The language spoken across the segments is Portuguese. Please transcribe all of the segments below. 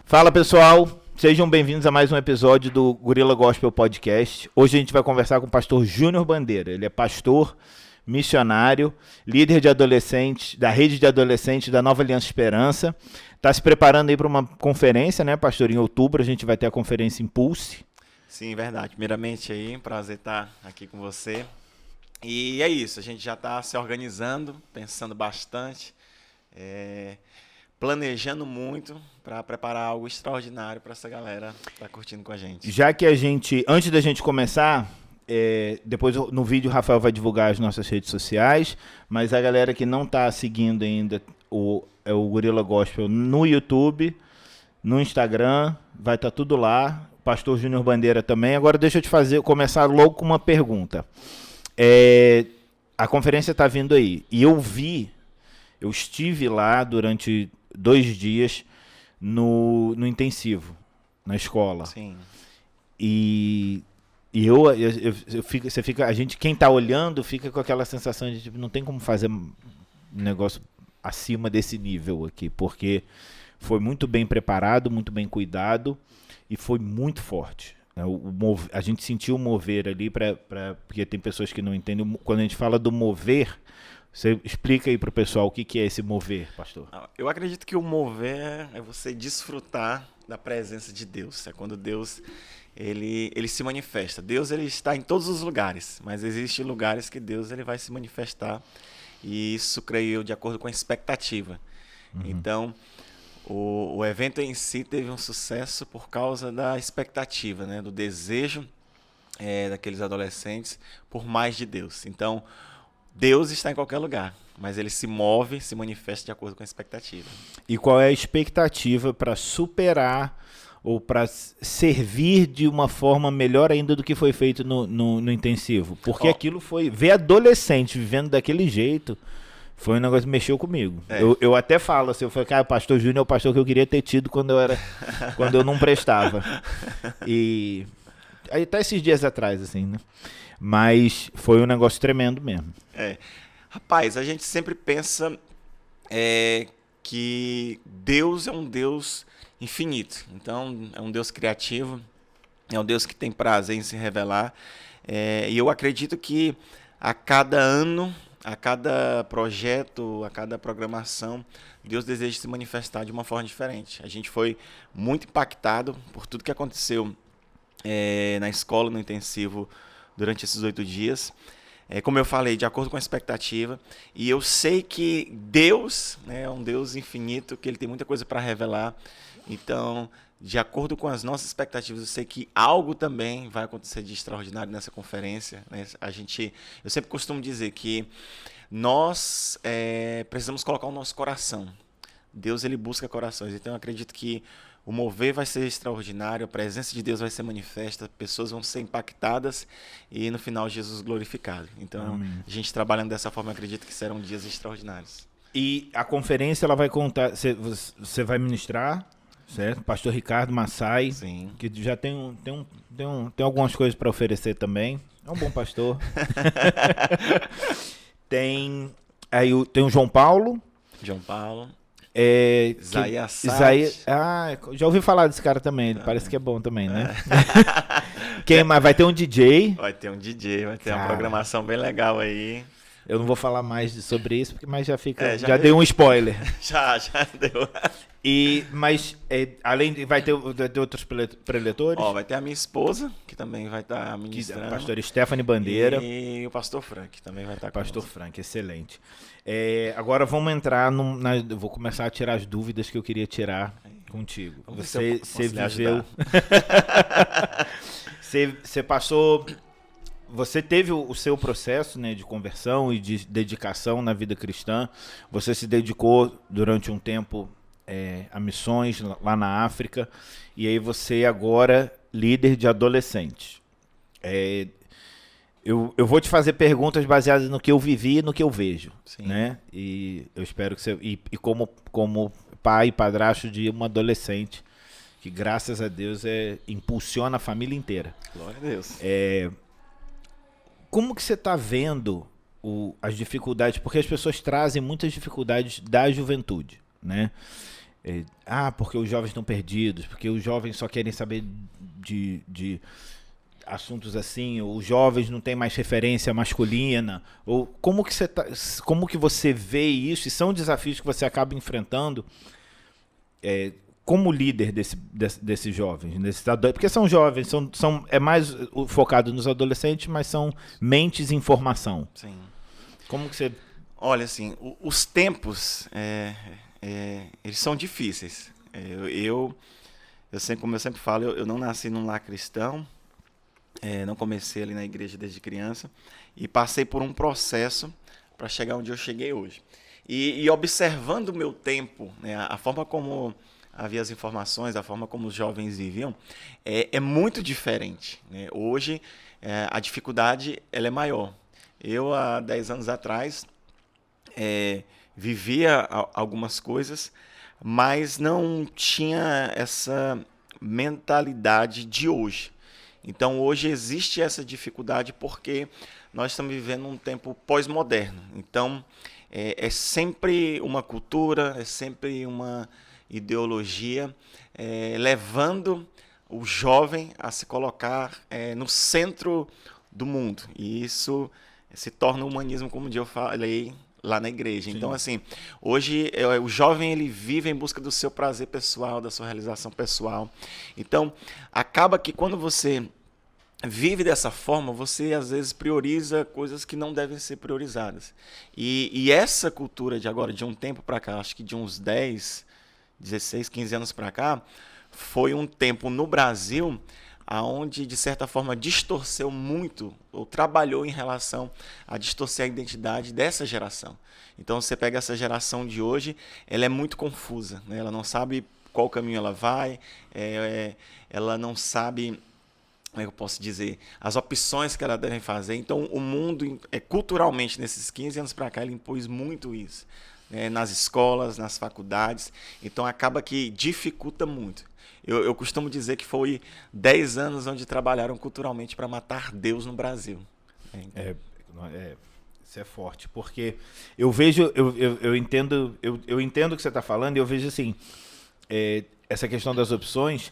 Fala pessoal, sejam bem-vindos a mais um episódio do Gorila Gospel Podcast. Hoje a gente vai conversar com o pastor Júnior Bandeira. Ele é pastor, missionário, líder de adolescentes, da rede de adolescentes da Nova Aliança Esperança. Está se preparando aí para uma conferência, né, pastor? Em outubro a gente vai ter a conferência Impulse. Sim, verdade. Primeiramente aí, prazer estar aqui com você. E é isso, a gente já está se organizando, pensando bastante, planejando muito para preparar algo extraordinário para essa galera que está curtindo com a gente. Já que a gente, antes da gente começar, depois no vídeo o Rafael vai divulgar as nossas redes sociais, mas a galera que não está seguindo ainda o Gorila Gospel no YouTube, no Instagram, vai estar tudo lá. Pastor Júnior Bandeira também. Agora deixa eu começar logo com uma pergunta. A conferência está vindo aí. E eu estive lá durante 2 dias no intensivo, na escola. Sim. E a gente, quem está olhando, fica com aquela sensação de tipo, não tem como fazer um negócio acima desse nível aqui, porque foi muito bem preparado, muito bem cuidado e foi muito forte. A gente sentiu o mover ali, porque tem pessoas que não entendem. Quando a gente fala do mover, você explica aí para o pessoal o que é esse mover, pastor. Eu acredito que o mover é você desfrutar da presença de Deus. É quando Deus ele se manifesta. Deus ele está em todos os lugares, mas existem lugares que Deus ele vai se manifestar. E isso, creio eu, de acordo com a expectativa. Uhum. Então, o evento em si teve um sucesso por causa da expectativa, né, do desejo daqueles adolescentes por mais de Deus. Então, Deus está em qualquer lugar, mas ele se move, se manifesta de acordo com a expectativa. E qual é a expectativa para superar ou para servir de uma forma melhor ainda do que foi feito no intensivo? Porque aquilo foi... Ver adolescente vivendo daquele jeito... Foi um negócio que mexeu comigo. Eu até falo assim, eu falei, cara, o pastor Júnior é o pastor que eu queria ter tido quando eu não prestava. E aí até esses dias atrás, assim, né? Mas foi um negócio tremendo mesmo. Rapaz, a gente sempre pensa que Deus é um Deus infinito. Então, é um Deus criativo, é um Deus que tem prazer em se revelar. E eu acredito que a cada ano... A cada projeto, a cada programação, Deus deseja se manifestar de uma forma diferente. A gente foi muito impactado por tudo que aconteceu na escola, no intensivo, durante esses 8 dias. Como eu falei, de acordo com a expectativa. E eu sei que Deus, né, é um Deus infinito, que Ele tem muita coisa para revelar. Então, de acordo com as nossas expectativas, eu sei que algo também vai acontecer de extraordinário nessa conferência, né? Eu sempre costumo dizer que nós precisamos colocar o nosso coração. Deus ele busca corações, então eu acredito que o mover vai ser extraordinário, a presença de Deus vai ser manifesta, pessoas vão ser impactadas e no final Jesus glorificado. Então, amém. A gente trabalhando dessa forma, eu acredito que serão dias extraordinários. E a conferência ela vai contar, você vai ministrar... Certo? Pastor Ricardo Massai, sim, que já tem algumas coisas para oferecer também. É um bom pastor. Tem o João Paulo. Isaías. Já ouvi falar desse cara também. Ele parece que é bom também, né? Quem mais? Vai ter um DJ. Vai ter uma programação bem legal aí. Eu não vou falar mais sobre isso, mas já fica. Já dei um spoiler. Já deu. Mas vai ter outros preletores? Vai ter a minha esposa, que também vai estar ministrando. A pastora Stephanie Bandeira. E o pastor Frank também vai estar com Pastor Frank, excelente. Agora vamos entrar eu vou começar a tirar as dúvidas que eu queria tirar contigo. Você viveu. Você passou. Você teve o seu processo, né, de conversão e de dedicação na vida cristã. Você se dedicou durante um tempo a missões lá na África. E aí você agora líder de adolescentes. Eu vou te fazer perguntas baseadas no que eu vivi e no que eu vejo. Sim. Né? E eu espero que você... E como pai e padrasto de uma adolescente que, graças a Deus, impulsiona a família inteira. Glória a Deus. Como que você está vendo as dificuldades? Porque as pessoas trazem muitas dificuldades da juventude, né? Porque os jovens estão perdidos, porque os jovens só querem saber de assuntos assim, ou os jovens não têm mais referência masculina, ou como que você vê isso, e são desafios que você acaba enfrentando como líder desses jovens, porque são jovens, é mais focado nos adolescentes, mas são mentes em formação. Sim. Como que você... Olha, assim, os tempos, eles são difíceis. Como eu sempre falo, eu não nasci num lar cristão, não comecei ali na igreja desde criança, e passei por um processo para chegar onde eu cheguei hoje. E observando o meu tempo, né, a forma como havia as informações, a forma como os jovens viviam, é muito diferente, né? Hoje, a dificuldade ela é maior. Eu, há 10 anos atrás, vivia algumas coisas, mas não tinha essa mentalidade de hoje. Então, hoje existe essa dificuldade porque nós estamos vivendo um tempo pós-moderno. Então, é sempre uma cultura, é sempre uma ideologia levando o jovem a se colocar no centro do mundo. E isso se torna humanismo, como um dia eu falei lá na igreja. Sim. Então, assim, hoje o jovem ele vive em busca do seu prazer pessoal, da sua realização pessoal. Então, acaba que quando você vive dessa forma, você às vezes prioriza coisas que não devem ser priorizadas. E essa cultura de agora, de um tempo para cá, acho que de uns 10, 16, 15 anos para cá, foi um tempo no Brasil aonde de certa forma distorceu muito, ou trabalhou em relação a distorcer a identidade dessa geração. Então você pega essa geração de hoje, ela é muito confusa, né? Ela não sabe qual caminho ela vai, ela não sabe, como é que eu posso dizer, as opções que ela deve fazer. Então o mundo, culturalmente, nesses 15 anos para cá, ele impôs muito isso, né? Nas escolas, nas faculdades, então acaba que dificulta muito. Eu costumo dizer que foi 10 anos onde trabalharam culturalmente para matar Deus no Brasil. Isso é forte, porque eu vejo, eu entendo o que você está falando, e eu vejo assim, essa questão das opções,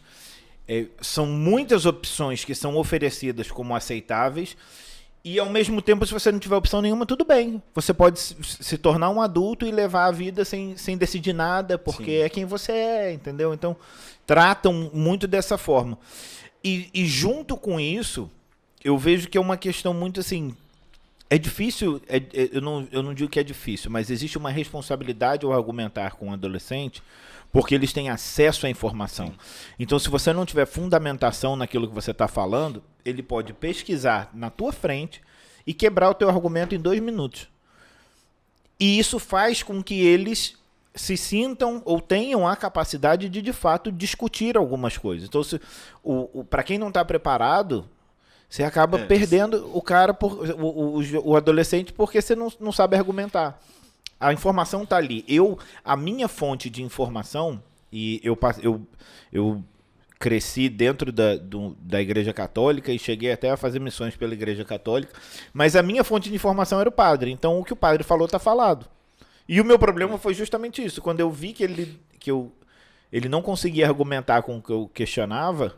são muitas opções que são oferecidas como aceitáveis, e ao mesmo tempo, se você não tiver opção nenhuma, tudo bem. Você pode se tornar um adulto e levar a vida sem decidir nada, porque Sim. é quem você é, entendeu? Então, tratam muito dessa forma. E junto com isso, eu vejo que é uma questão muito assim... É difícil, eu não digo que é difícil, mas existe uma responsabilidade ao argumentar com um adolescente, porque eles têm acesso à informação. Sim. Então, se você não tiver fundamentação naquilo que você está falando, ele pode pesquisar na tua frente e quebrar o teu argumento em 2 minutos. E isso faz com que eles se sintam ou tenham a capacidade de fato, discutir algumas coisas. Então, para quem não está preparado, você acaba perdendo o cara, o adolescente, porque você não sabe argumentar. A informação está ali. A minha fonte de informação, e eu cresci dentro da Igreja Católica e cheguei até a fazer missões pela Igreja Católica, mas a minha fonte de informação era o padre. Então, o que o padre falou está falado. E o meu problema foi justamente isso. Quando eu vi que ele não conseguia argumentar com o que eu questionava,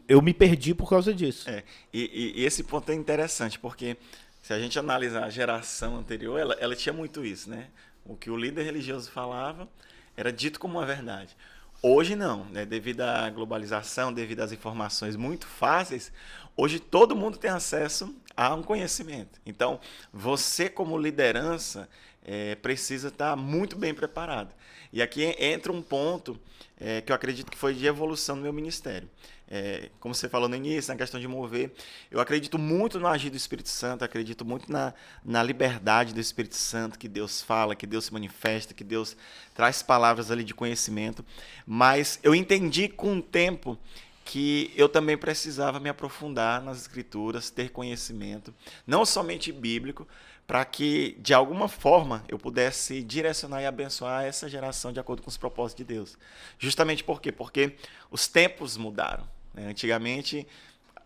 eu me perdi por causa disso. E esse ponto é interessante, porque se a gente analisar a geração anterior, ela tinha muito isso, né? O que o líder religioso falava era dito como uma verdade. Hoje não, né? Devido à globalização, devido às informações muito fáceis, hoje todo mundo tem acesso a um conhecimento. Então, você como liderança precisa estar muito bem preparado. E aqui entra um ponto que eu acredito que foi de evolução no meu ministério. Como você falou no início, na questão de mover, eu acredito muito no agir do Espírito Santo, acredito muito na liberdade do Espírito Santo, que Deus fala, que Deus se manifesta, que Deus traz palavras ali de conhecimento, mas eu entendi com o tempo que eu também precisava me aprofundar nas Escrituras, ter conhecimento, não somente bíblico, para que, de alguma forma, eu pudesse direcionar e abençoar essa geração de acordo com os propósitos de Deus. Justamente por quê? Porque os tempos mudaram. Antigamente,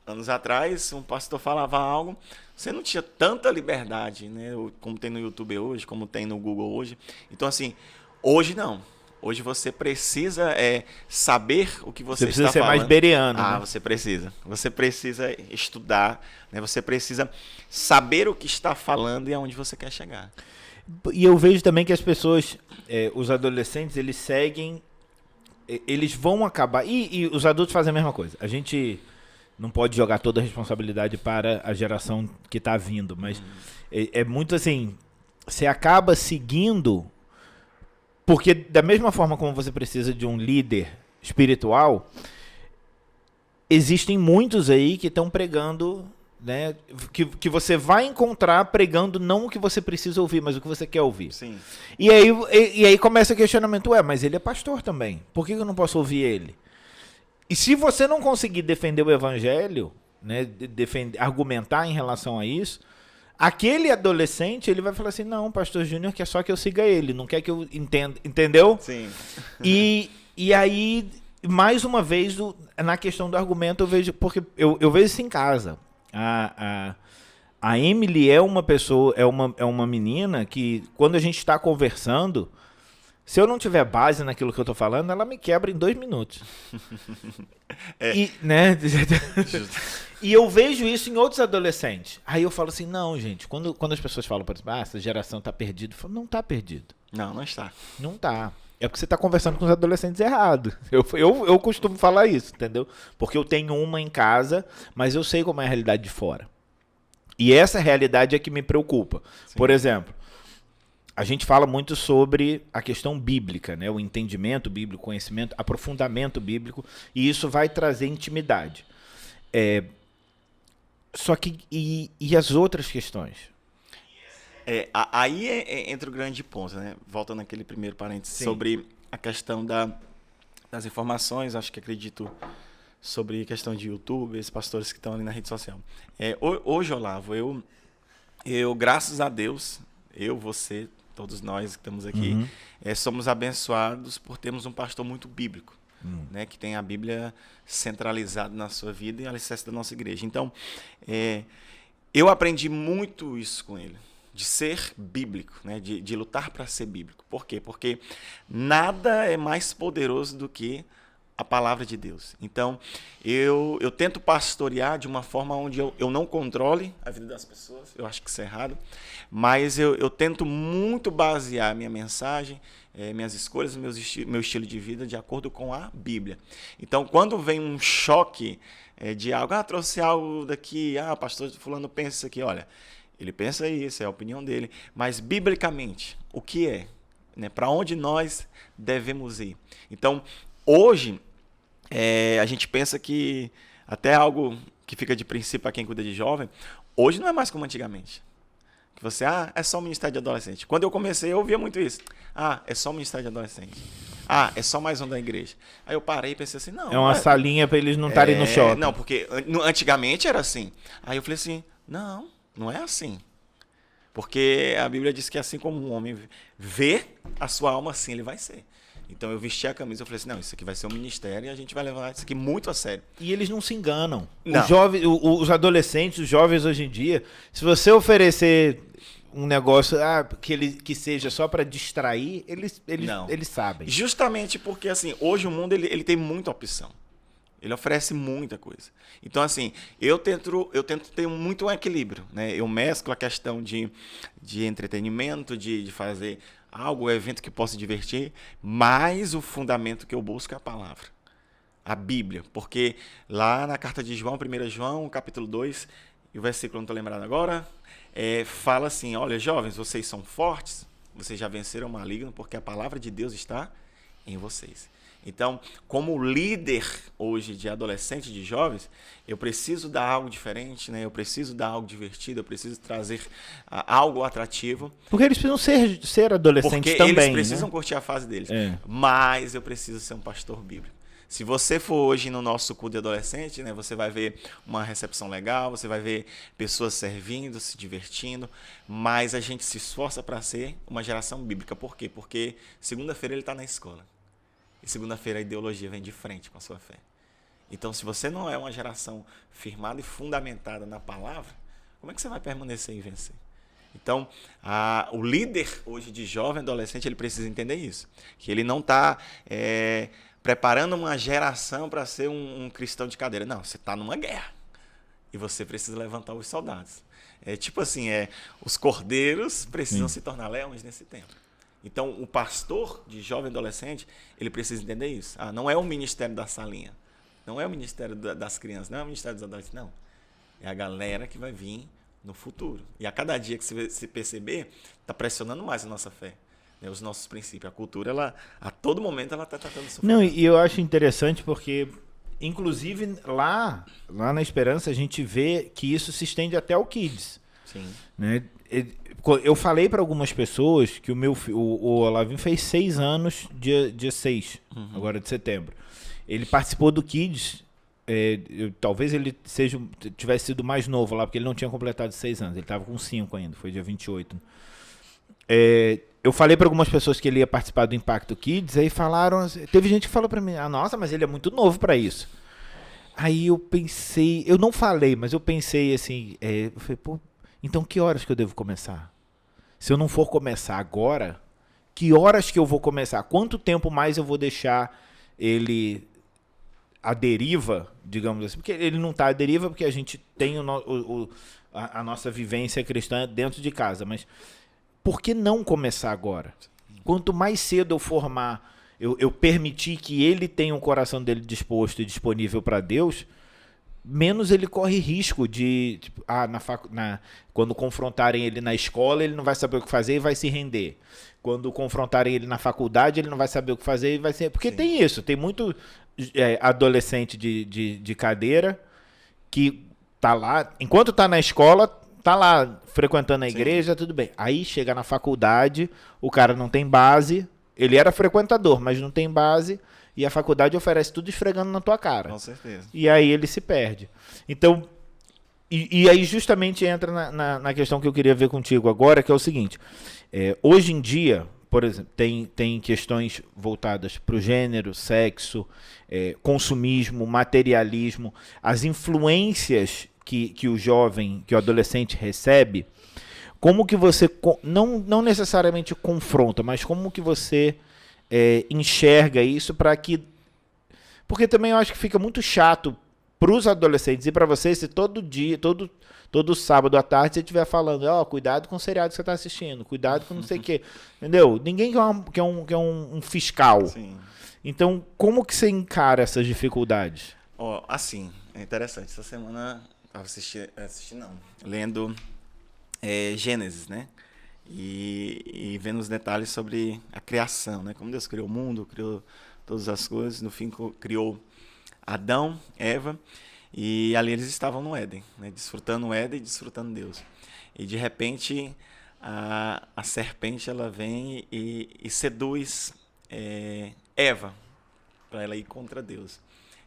anos atrás, um pastor falava algo, você não tinha tanta liberdade, né, como tem no YouTube hoje, como tem no Google hoje. Então, assim, hoje não. Hoje você precisa saber o que você precisa está ser falando. mais bereano. Ah, né? você precisa. Você precisa estudar, né? Você precisa saber o que está falando e aonde você quer chegar. E eu vejo também que as pessoas, os adolescentes, eles seguem, eles vão acabar. E os adultos fazem a mesma coisa. A gente não pode jogar toda a responsabilidade para a geração que está vindo, mas é muito assim, você acaba seguindo, porque da mesma forma como você precisa de um líder espiritual, existem muitos aí que estão pregando, né, que você vai encontrar pregando não o que você precisa ouvir, mas o que você quer ouvir. Sim. E aí começa o questionamento, mas ele é pastor também, por que eu não posso ouvir ele? E se você não conseguir defender o evangelho, né, argumentar em relação a isso, aquele adolescente, ele vai falar assim, não, pastor Júnior quer só que eu siga ele, não quer que eu entenda, entendeu? Sim. E aí, mais uma vez, na questão do argumento, eu vejo, porque eu vejo isso em casa. A Emily é uma pessoa, é uma menina que, quando a gente está conversando, se eu não tiver base naquilo que eu tô falando, ela me quebra em 2 minutos. E, né? E eu vejo isso em outros adolescentes. Aí eu falo assim, não, gente, quando as pessoas falam, por exemplo, essa geração tá perdida, eu falo, não tá perdido. Não está. Não tá. É porque você tá conversando com os adolescentes errados. Eu costumo falar isso, entendeu? Porque eu tenho uma em casa, mas eu sei como é a realidade de fora. E essa realidade é que me preocupa. Sim. Por exemplo, a gente fala muito sobre a questão bíblica, né? O entendimento bíblico, conhecimento, aprofundamento bíblico, e isso vai trazer intimidade. Só que, e as outras questões? Aí entra o grande ponto, né? Voltando naquele primeiro parênteses, sim, sobre a questão das informações, acredito, sobre a questão de YouTube, esses pastores que estão ali na rede social. Hoje, Olavo, eu, graças a Deus, você, todos nós que estamos aqui, somos abençoados por termos um pastor muito bíblico, né, que tem a Bíblia centralizada na sua vida e alicerce da nossa igreja. Então, eu aprendi muito isso com ele, de ser bíblico, né, de lutar para ser bíblico. Por quê? Porque nada é mais poderoso do que a palavra de Deus. Então, eu tento pastorear de uma forma onde eu não controle a vida das pessoas, eu acho que isso é errado, mas eu tento muito basear a minha mensagem, minhas escolhas, meu estilo de vida de acordo com a Bíblia. Então, quando vem um choque de algo, trouxe algo daqui, pastor fulano pensa isso aqui, olha, ele pensa isso, é a opinião dele, mas biblicamente, o que é? Né, para onde nós devemos ir? Então, hoje, a gente pensa que até algo que fica de princípio para quem cuida de jovem, hoje não é mais como antigamente. Que você, é só um ministério de adolescente. Quando eu comecei, eu ouvia muito isso. É só um ministério de adolescente. É só mais um da igreja. Aí eu parei e pensei assim, não. É uma salinha para eles não estarem no shopping. Não, porque antigamente era assim. Aí eu falei assim, não é assim. Porque a Bíblia diz que assim como um homem vê a sua alma, assim ele vai ser. Então eu vesti a camisa e falei assim, não, isso aqui vai ser um ministério e a gente vai levar isso aqui muito a sério. E eles não se enganam. Não. Os adolescentes, os jovens hoje em dia, se você oferecer um negócio que seja só para distrair, eles sabem. Justamente porque assim, hoje o mundo ele tem muita opção. Ele oferece muita coisa. Então, assim, eu tento ter muito um equilíbrio, né? Eu mesclo a questão de entretenimento, de fazer algo, um evento que possa divertir, mas o fundamento que eu busco é a palavra, a Bíblia. Porque lá na carta de João, 1 João, capítulo 2, e o versículo não estou lembrado agora, fala assim, olha, jovens, vocês são fortes, vocês já venceram o maligno, porque a palavra de Deus está em vocês. Então, como líder hoje de adolescentes, de jovens, eu preciso dar algo diferente, né? Eu preciso dar algo divertido, eu preciso trazer algo atrativo. Porque eles precisam ser adolescentes porque também. Eles precisam, né? Curtir a fase deles. Mas eu preciso ser um pastor bíblico. Se você for hoje no nosso culto de adolescente, né, você vai ver uma recepção legal, você vai ver pessoas servindo, se divertindo, mas a gente se esforça para ser uma geração bíblica. Por quê? Porque segunda-feira ele está na escola. E segunda-feira a ideologia vem de frente com a sua fé. Então, se você não é uma geração firmada e fundamentada na palavra, como é que você vai permanecer e vencer? Então, o líder hoje de jovem adolescente, ele precisa entender isso. Que ele não está preparando uma geração para ser um cristão de cadeira. Não, você está numa guerra. E você precisa levantar os soldados. Tipo assim, os cordeiros precisam se tornar leões nesse tempo. Então, o pastor de jovem adolescente, ele precisa entender isso. Não é o ministério da salinha. Não é o ministério das crianças. Não é o ministério dos adolescentes. Não. É a galera que vai vir no futuro. E a cada dia que você se perceber, está pressionando mais a nossa fé, né? Os nossos princípios. A cultura, ela, a todo momento, ela está tratando de sofrer. Não, e eu acho interessante porque, inclusive, lá na Esperança, a gente vê que isso se estende até ao Kids. Sim. Né? Eu falei para algumas pessoas que o Olavinho fez 6 anos, dia 6, agora de setembro. Ele participou do Kids. Talvez ele tivesse sido mais novo lá, porque ele não tinha completado 6 anos, ele estava com 5 ainda, foi dia 28. Eu falei para algumas pessoas que ele ia participar do Impacto Kids, aí falaram, teve gente que falou para mim, nossa, mas ele é muito novo para isso. Aí eu pensei, eu não falei, mas eu pensei assim, eu falei, pô, então que horas que eu devo começar? Se eu não for começar agora, que horas que eu vou começar? Quanto tempo mais eu vou deixar ele à deriva, digamos assim, porque ele não está à deriva porque a gente tem a nossa vivência cristã dentro de casa, mas por que não começar agora? Quanto mais cedo eu formar, eu permitir que ele tenha o coração dele disposto e disponível para Deus, menos ele corre risco de, tipo, quando confrontarem ele na escola, ele não vai saber o que fazer e vai se render. Quando confrontarem ele na faculdade, ele não vai saber o que fazer e vai ser... Porque tem isso, tem muito adolescente de cadeira que tá lá, enquanto tá na escola, tá lá frequentando a igreja, tudo bem. Aí chega na faculdade, o cara não tem base, ele era frequentador, mas não tem base, e a faculdade oferece tudo esfregando na tua cara. Com certeza. E aí ele se perde. Então, e aí justamente entra na questão que eu queria ver contigo agora, que é o seguinte, hoje em dia, por exemplo, tem questões voltadas para o gênero, sexo, consumismo, materialismo, as influências que o jovem, que o adolescente recebe. Como que você, não necessariamente confronta, mas como que você enxerga isso para que... Porque também eu acho que fica muito chato para os adolescentes e para você se todo dia, todo sábado à tarde você estiver falando, cuidado com o seriado que você está assistindo, cuidado com não sei o quê, entendeu? Ninguém quer um fiscal. Sim. Então, como que você encara essas dificuldades? Assim, é interessante. Essa semana eu estava lendo Gênesis, né? E vendo os detalhes sobre a criação, né? Como Deus criou o mundo, criou todas as coisas, no fim criou Adão, Eva, e ali eles estavam no Éden, né? Desfrutando o Éden e desfrutando Deus. E de repente a serpente ela vem e seduz Eva para ela ir contra Deus.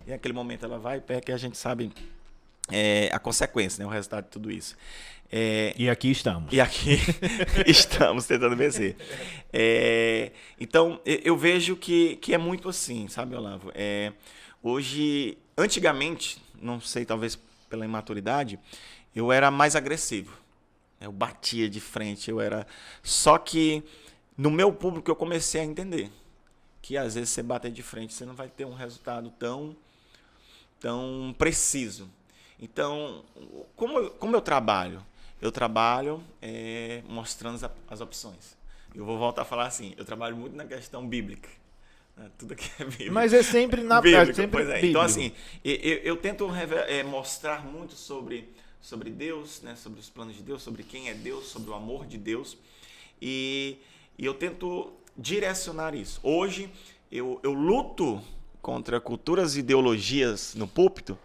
E naquele momento ela vai e peca, e a gente sabe a consequência, né? O resultado de tudo isso. E aqui estamos. E aqui estamos tentando vencer. Então, eu vejo que é muito assim, sabe, Olavo? Hoje, antigamente, não sei, talvez pela imaturidade, eu era mais agressivo. Eu batia de frente, Só que no meu público eu comecei a entender que às vezes você bater de frente, você não vai ter um resultado tão preciso. Então, como eu trabalho? Eu trabalho mostrando as opções. Eu vou voltar a falar assim, eu trabalho muito na questão bíblica. Né? Tudo aqui é bíblico. Mas é sempre na bíblico, sempre pois é. Então, assim, eu tento mostrar muito sobre Deus, né? Sobre os planos de Deus, sobre quem é Deus, sobre o amor de Deus. E eu tento direcionar isso. Hoje, eu luto contra culturas e ideologias no púlpito,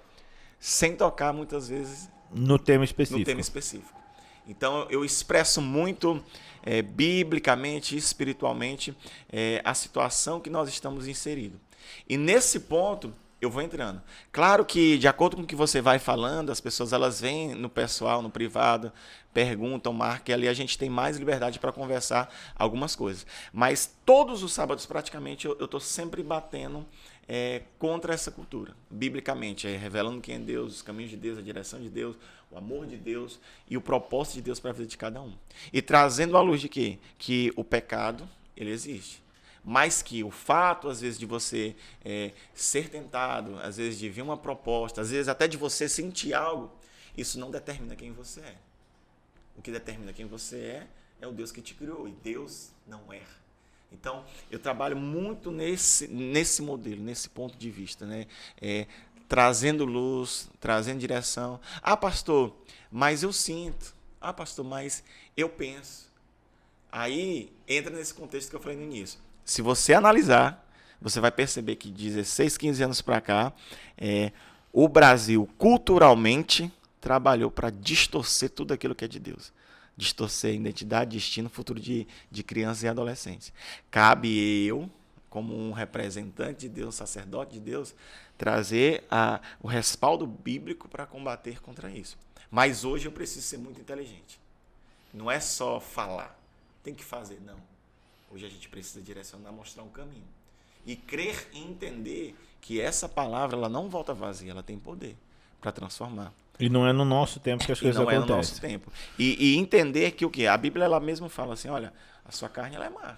sem tocar muitas vezes no tema específico. Então, eu expresso muito biblicamente, espiritualmente, a situação que nós estamos inseridos. E nesse ponto, eu vou entrando. Claro que, de acordo com o que você vai falando, as pessoas elas vêm no pessoal, no privado, perguntam, marcam, e ali a gente tem mais liberdade para conversar algumas coisas. Mas todos os sábados, praticamente, eu estou sempre batendo contra essa cultura, biblicamente, revelando quem é Deus, os caminhos de Deus, a direção de Deus, o amor de Deus e o propósito de Deus para a vida de cada um. E trazendo à luz de quê? Que o pecado, ele existe. Mas que o fato, às vezes, de você ser tentado, às vezes de vir uma proposta, às vezes até de você sentir algo, isso não determina quem você é. O que determina quem você é o Deus que te criou. E Deus não erra. Então, eu trabalho muito nesse modelo, nesse ponto de vista, né? Trazendo luz, trazendo direção. Ah, pastor, mas eu sinto. Ah, pastor, mas eu penso. Aí, entra nesse contexto que eu falei no início. Se você analisar, você vai perceber que de 16, 15 anos para cá, o Brasil, culturalmente, trabalhou para distorcer tudo aquilo que é de Deus. Distorcer a identidade, destino, futuro de crianças e adolescentes. Cabe eu, como um representante de Deus, sacerdote de Deus, trazer o respaldo bíblico para combater contra isso. Mas hoje eu preciso ser muito inteligente. Não é só falar, tem que fazer, não. Hoje a gente precisa direcionar, mostrar um caminho. E crer e entender que essa palavra ela não volta vazia, ela tem poder para transformar. E não é no nosso tempo que as coisas acontecem. Não é no nosso tempo. E entender que o quê? A Bíblia ela mesma fala assim, olha, a sua carne ela é má.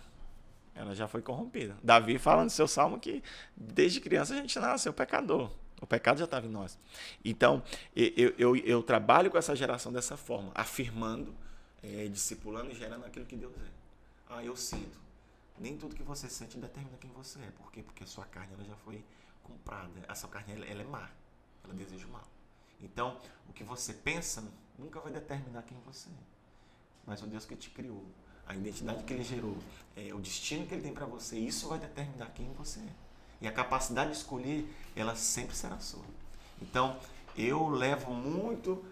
Ela já foi corrompida. Davi fala no seu salmo que desde criança a gente nasceu pecador. O pecado já estava em nós. Então, eu trabalho com essa geração dessa forma, afirmando, discipulando e gerando aquilo que Deus é. Eu sinto. Nem tudo que você sente determina quem você é. Por quê? Porque a sua carne ela já foi comprada. A sua carne ela é má. Ela deseja o mal. Então, o que você pensa nunca vai determinar quem você é. Mas o Deus que te criou, a identidade que Ele gerou, o destino que Ele tem para você, isso vai determinar quem você é. E a capacidade de escolher, ela sempre será sua. Então, eu levo muito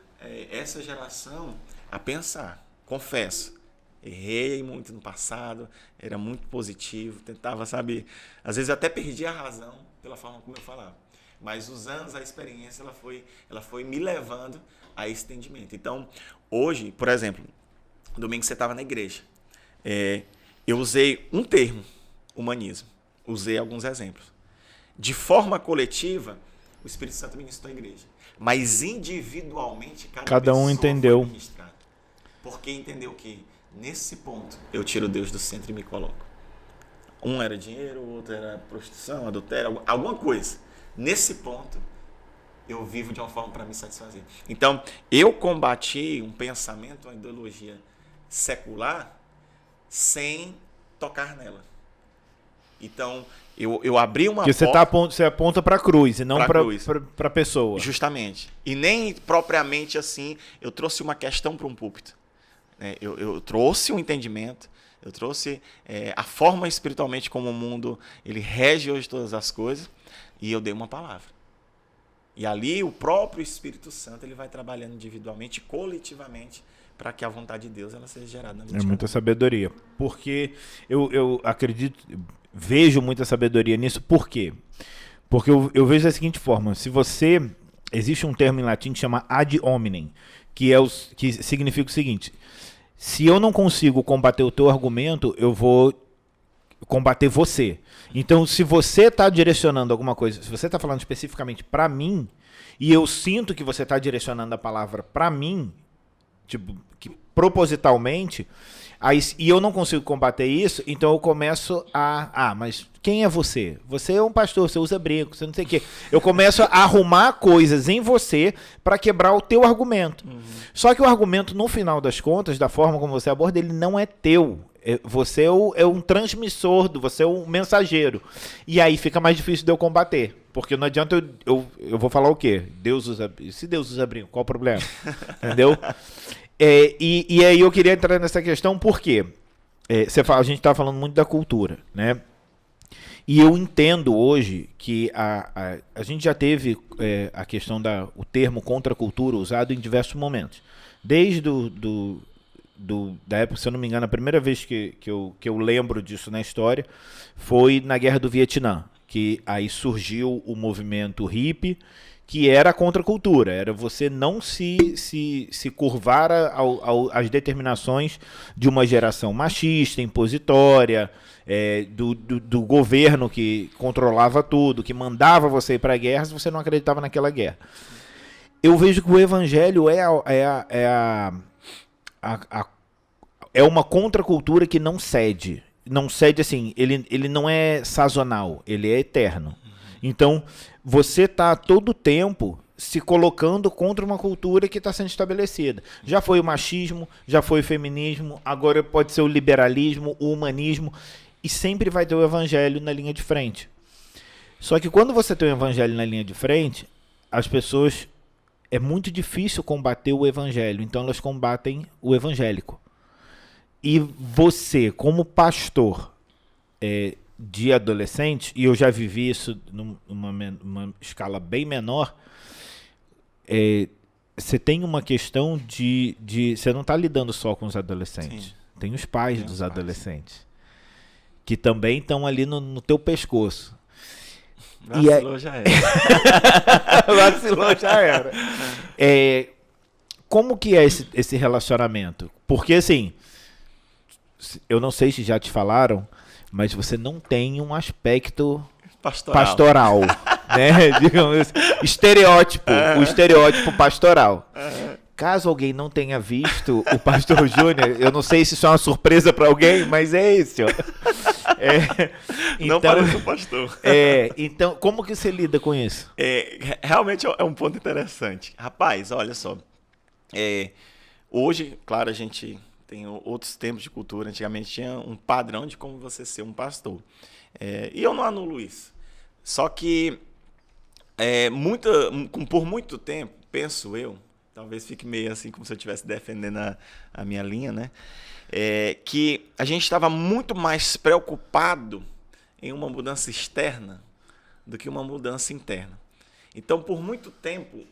essa geração a pensar. Confesso, errei muito no passado, era muito positivo, tentava, às vezes eu até perdi a razão pela forma como eu falava. Mas os anos, a experiência, ela foi me levando a esse entendimento. Então, hoje, por exemplo, domingo você estava na igreja. Eu usei um termo, humanismo. Usei alguns exemplos. De forma coletiva, o Espírito Santo ministrou a igreja. Mas individualmente, cada um entendeu. Foi ministrado. Porque entendeu que, nesse ponto, eu tiro Deus do centro e me coloco. Um era dinheiro, o outro era prostituição, adultério, alguma coisa. Nesse ponto, eu vivo de uma forma para me satisfazer. Então, eu combati um pensamento, uma ideologia secular, sem tocar nela. Então, eu abri uma porta... Porque você aponta para a cruz e não para a pessoa. Justamente. E nem propriamente assim, eu trouxe uma questão para um púlpito. Eu trouxe um entendimento, eu trouxe a forma espiritualmente como o mundo ele rege hoje todas as coisas, e eu dei uma palavra. E ali o próprio Espírito Santo ele vai trabalhando individualmente, coletivamente, para que a vontade de Deus ela seja gerada na vida. É muita sabedoria. Porque eu acredito, vejo muita sabedoria nisso. Por quê? Porque eu vejo da seguinte forma: se você... Existe um termo em latim que chama ad hominem, que significa o seguinte: se eu não consigo combater o teu argumento, eu vou combater você. Então, se você está direcionando alguma coisa, se você está falando especificamente para mim, e eu sinto que você está direcionando a palavra para mim, tipo, que propositalmente, e eu não consigo combater isso, então eu começo mas quem é você? Você é um pastor, você usa brinco, você não sei o quê. Eu começo a arrumar coisas em você para quebrar o teu argumento. Uhum. Só que o argumento, no final das contas, da forma como você aborda, ele não é teu. Você é um transmissor, você é um mensageiro. E aí fica mais difícil de eu combater. Porque não adianta eu vou falar o quê? Se Deus usa brinco, qual o problema? Entendeu? E aí eu queria entrar nessa questão porque a gente está falando muito da cultura, né? E eu entendo hoje que a gente já teve a questão o termo contracultura usado em diversos momentos. Desde da época, se eu não me engano, a primeira vez que eu lembro disso na história foi na Guerra do Vietnã, que aí surgiu o movimento hippie, que era a contracultura, era você não se curvar às determinações de uma geração machista, impositória, do governo que controlava tudo, que mandava você ir para a guerra se você não acreditava naquela guerra. Eu vejo que o evangelho é uma contracultura que não cede. Não cede assim, ele não é sazonal, ele é eterno. Então, você está todo tempo se colocando contra uma cultura que está sendo estabelecida. Já foi o machismo, já foi o feminismo, agora pode ser o liberalismo, o humanismo, e sempre vai ter o evangelho na linha de frente. Só que quando você tem o evangelho na linha de frente, as pessoas... É muito difícil combater o evangelho, então elas combatem o evangélico. E você, como pastor de adolescente, e eu já vivi isso numa escala bem menor, você tem uma questão de você não está lidando só com os adolescentes. Sim. Tem os pais dos adolescentes, que também estão ali no teu pescoço. Vacilou já era. Vacilou já era. Como que é esse relacionamento? Porque assim, eu não sei se já te falaram, mas você não tem um aspecto pastoral, né? Digamos assim, estereótipo, o estereótipo pastoral. Caso alguém não tenha visto o Pastor Júnior, eu não sei se isso é uma surpresa para alguém, mas é esse, ó. Então, não parece um pastor. Então, como que você lida com isso? Realmente é um ponto interessante. Rapaz, olha só. Hoje, claro, a gente tem outros tempos de cultura. Antigamente tinha um padrão de como você ser um pastor. E eu não anulo isso. Só que por muito tempo, penso eu, talvez fique meio assim como se eu estivesse defendendo a minha linha, né? Que a gente estava muito mais preocupado em uma mudança externa do que uma mudança interna. Então, por muito tempo,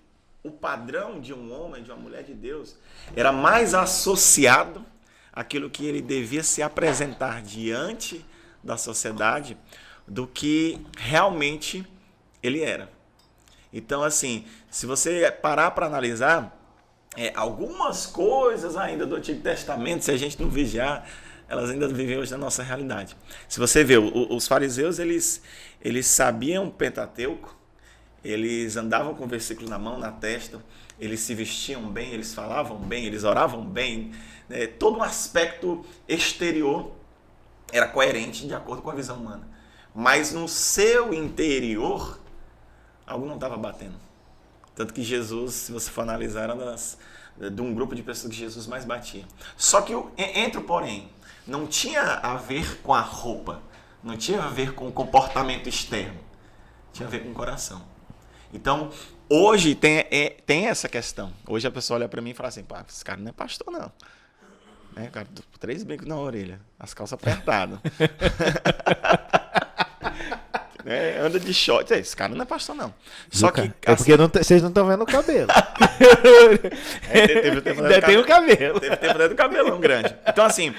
o padrão de um homem, de uma mulher de Deus, era mais associado àquilo que ele devia se apresentar diante da sociedade do que realmente ele era. Então, assim, se você parar para analisar, algumas coisas ainda do Antigo Testamento, se a gente não vigiar, elas ainda vivem hoje na nossa realidade. Se você vê, os fariseus, eles sabiam o Pentateuco, eles andavam com o versículo na mão, na testa, eles se vestiam bem, eles falavam bem, eles oravam bem, né? Todo um aspecto exterior era coerente de acordo com a visão humana. Mas no seu interior, algo não estava batendo. Tanto que Jesus, se você for analisar, era de um grupo de pessoas que Jesus mais batia. Só que, entre o porém, não tinha a ver com a roupa, não tinha a ver com o comportamento externo, tinha a ver com o coração. Então, hoje tem essa questão. Hoje a pessoa olha para mim e fala assim, pá, esse cara não é pastor, não. Cara, 3 brincos na orelha, as calças apertadas. Anda de short. Esse cara não é pastor, não. Só que, porque vocês não estão vendo o cabelo. Teve ainda tem o cabelo. Teve tempo do cabelão grande. Então, assim,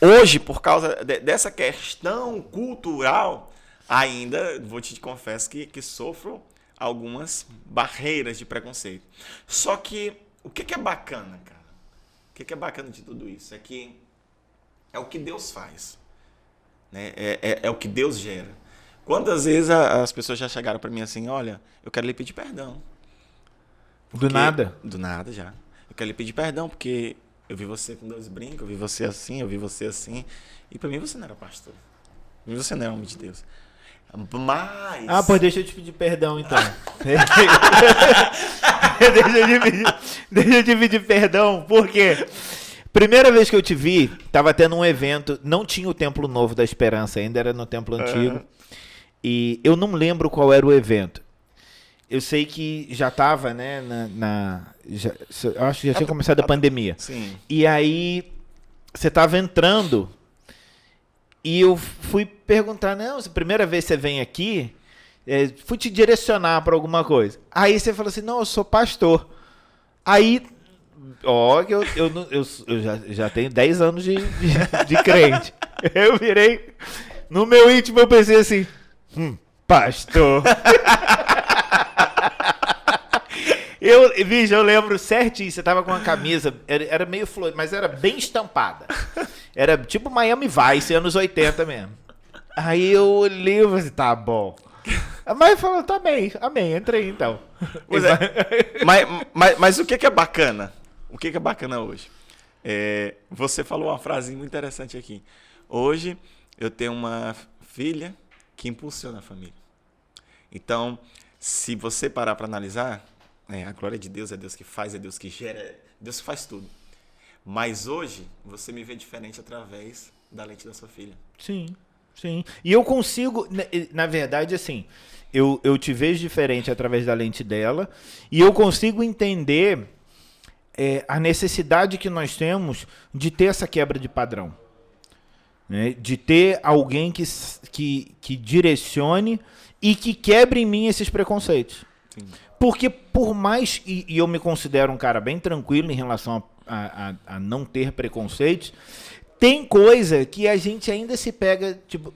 hoje, por causa dessa questão cultural, ainda, vou te confessar que sofro algumas barreiras de preconceito. Só que, o que é bacana, cara? O que é bacana de tudo isso? É que é o que Deus faz. Né? É o que Deus gera. Quantas vezes as pessoas já chegaram para mim assim, olha, eu quero lhe pedir perdão. Do nada? Do nada já. Eu quero lhe pedir perdão porque eu vi você com 2 brincos, eu vi você assim, eu vi você assim. E para mim você não era pastor. Para mim você não era homem de Deus. Mas... pois deixa eu te pedir perdão então. Deixa eu te pedir perdão, por quê? Primeira vez que eu te vi, tava tendo um evento, não tinha o Templo Novo da Esperança ainda, era no Templo Antigo. E eu não lembro qual era o evento. Eu sei que já tava, né, eu acho que já tinha começado a pandemia. Sim. E aí, você tava entrando, e eu fui perguntar, não, se a primeira vez você vem aqui, fui te direcionar para alguma coisa. Aí você falou assim, não, eu sou pastor. Aí... eu já tenho 10 anos de crente. Eu virei, no meu íntimo eu pensei assim, pastor. Bicho, eu lembro certinho, você tava com uma camisa, era meio flor, mas era bem estampada. Era tipo Miami Vice, anos 80 mesmo. Aí eu olhei e falei assim, tá bom. A mãe falou, tá bem, amém, entrei então. Pois é. Mas o que é bacana? O que é bacana hoje? Você falou uma frase muito interessante aqui. Hoje eu tenho uma filha que impulsiona a família. Então, se você parar para analisar, a glória de Deus é Deus que faz, é Deus que gera, é Deus que faz tudo. Mas hoje você me vê diferente através da lente da sua filha. Sim, sim. E eu consigo, na verdade, assim, eu te vejo diferente através da lente dela e eu consigo entender a necessidade que nós temos de ter essa quebra de padrão. Né? De ter alguém que direcione e que quebre em mim esses preconceitos. Sim. Porque por mais, e eu me considero um cara bem tranquilo em relação a não ter preconceitos, tem coisa que a gente ainda se pega, tipo,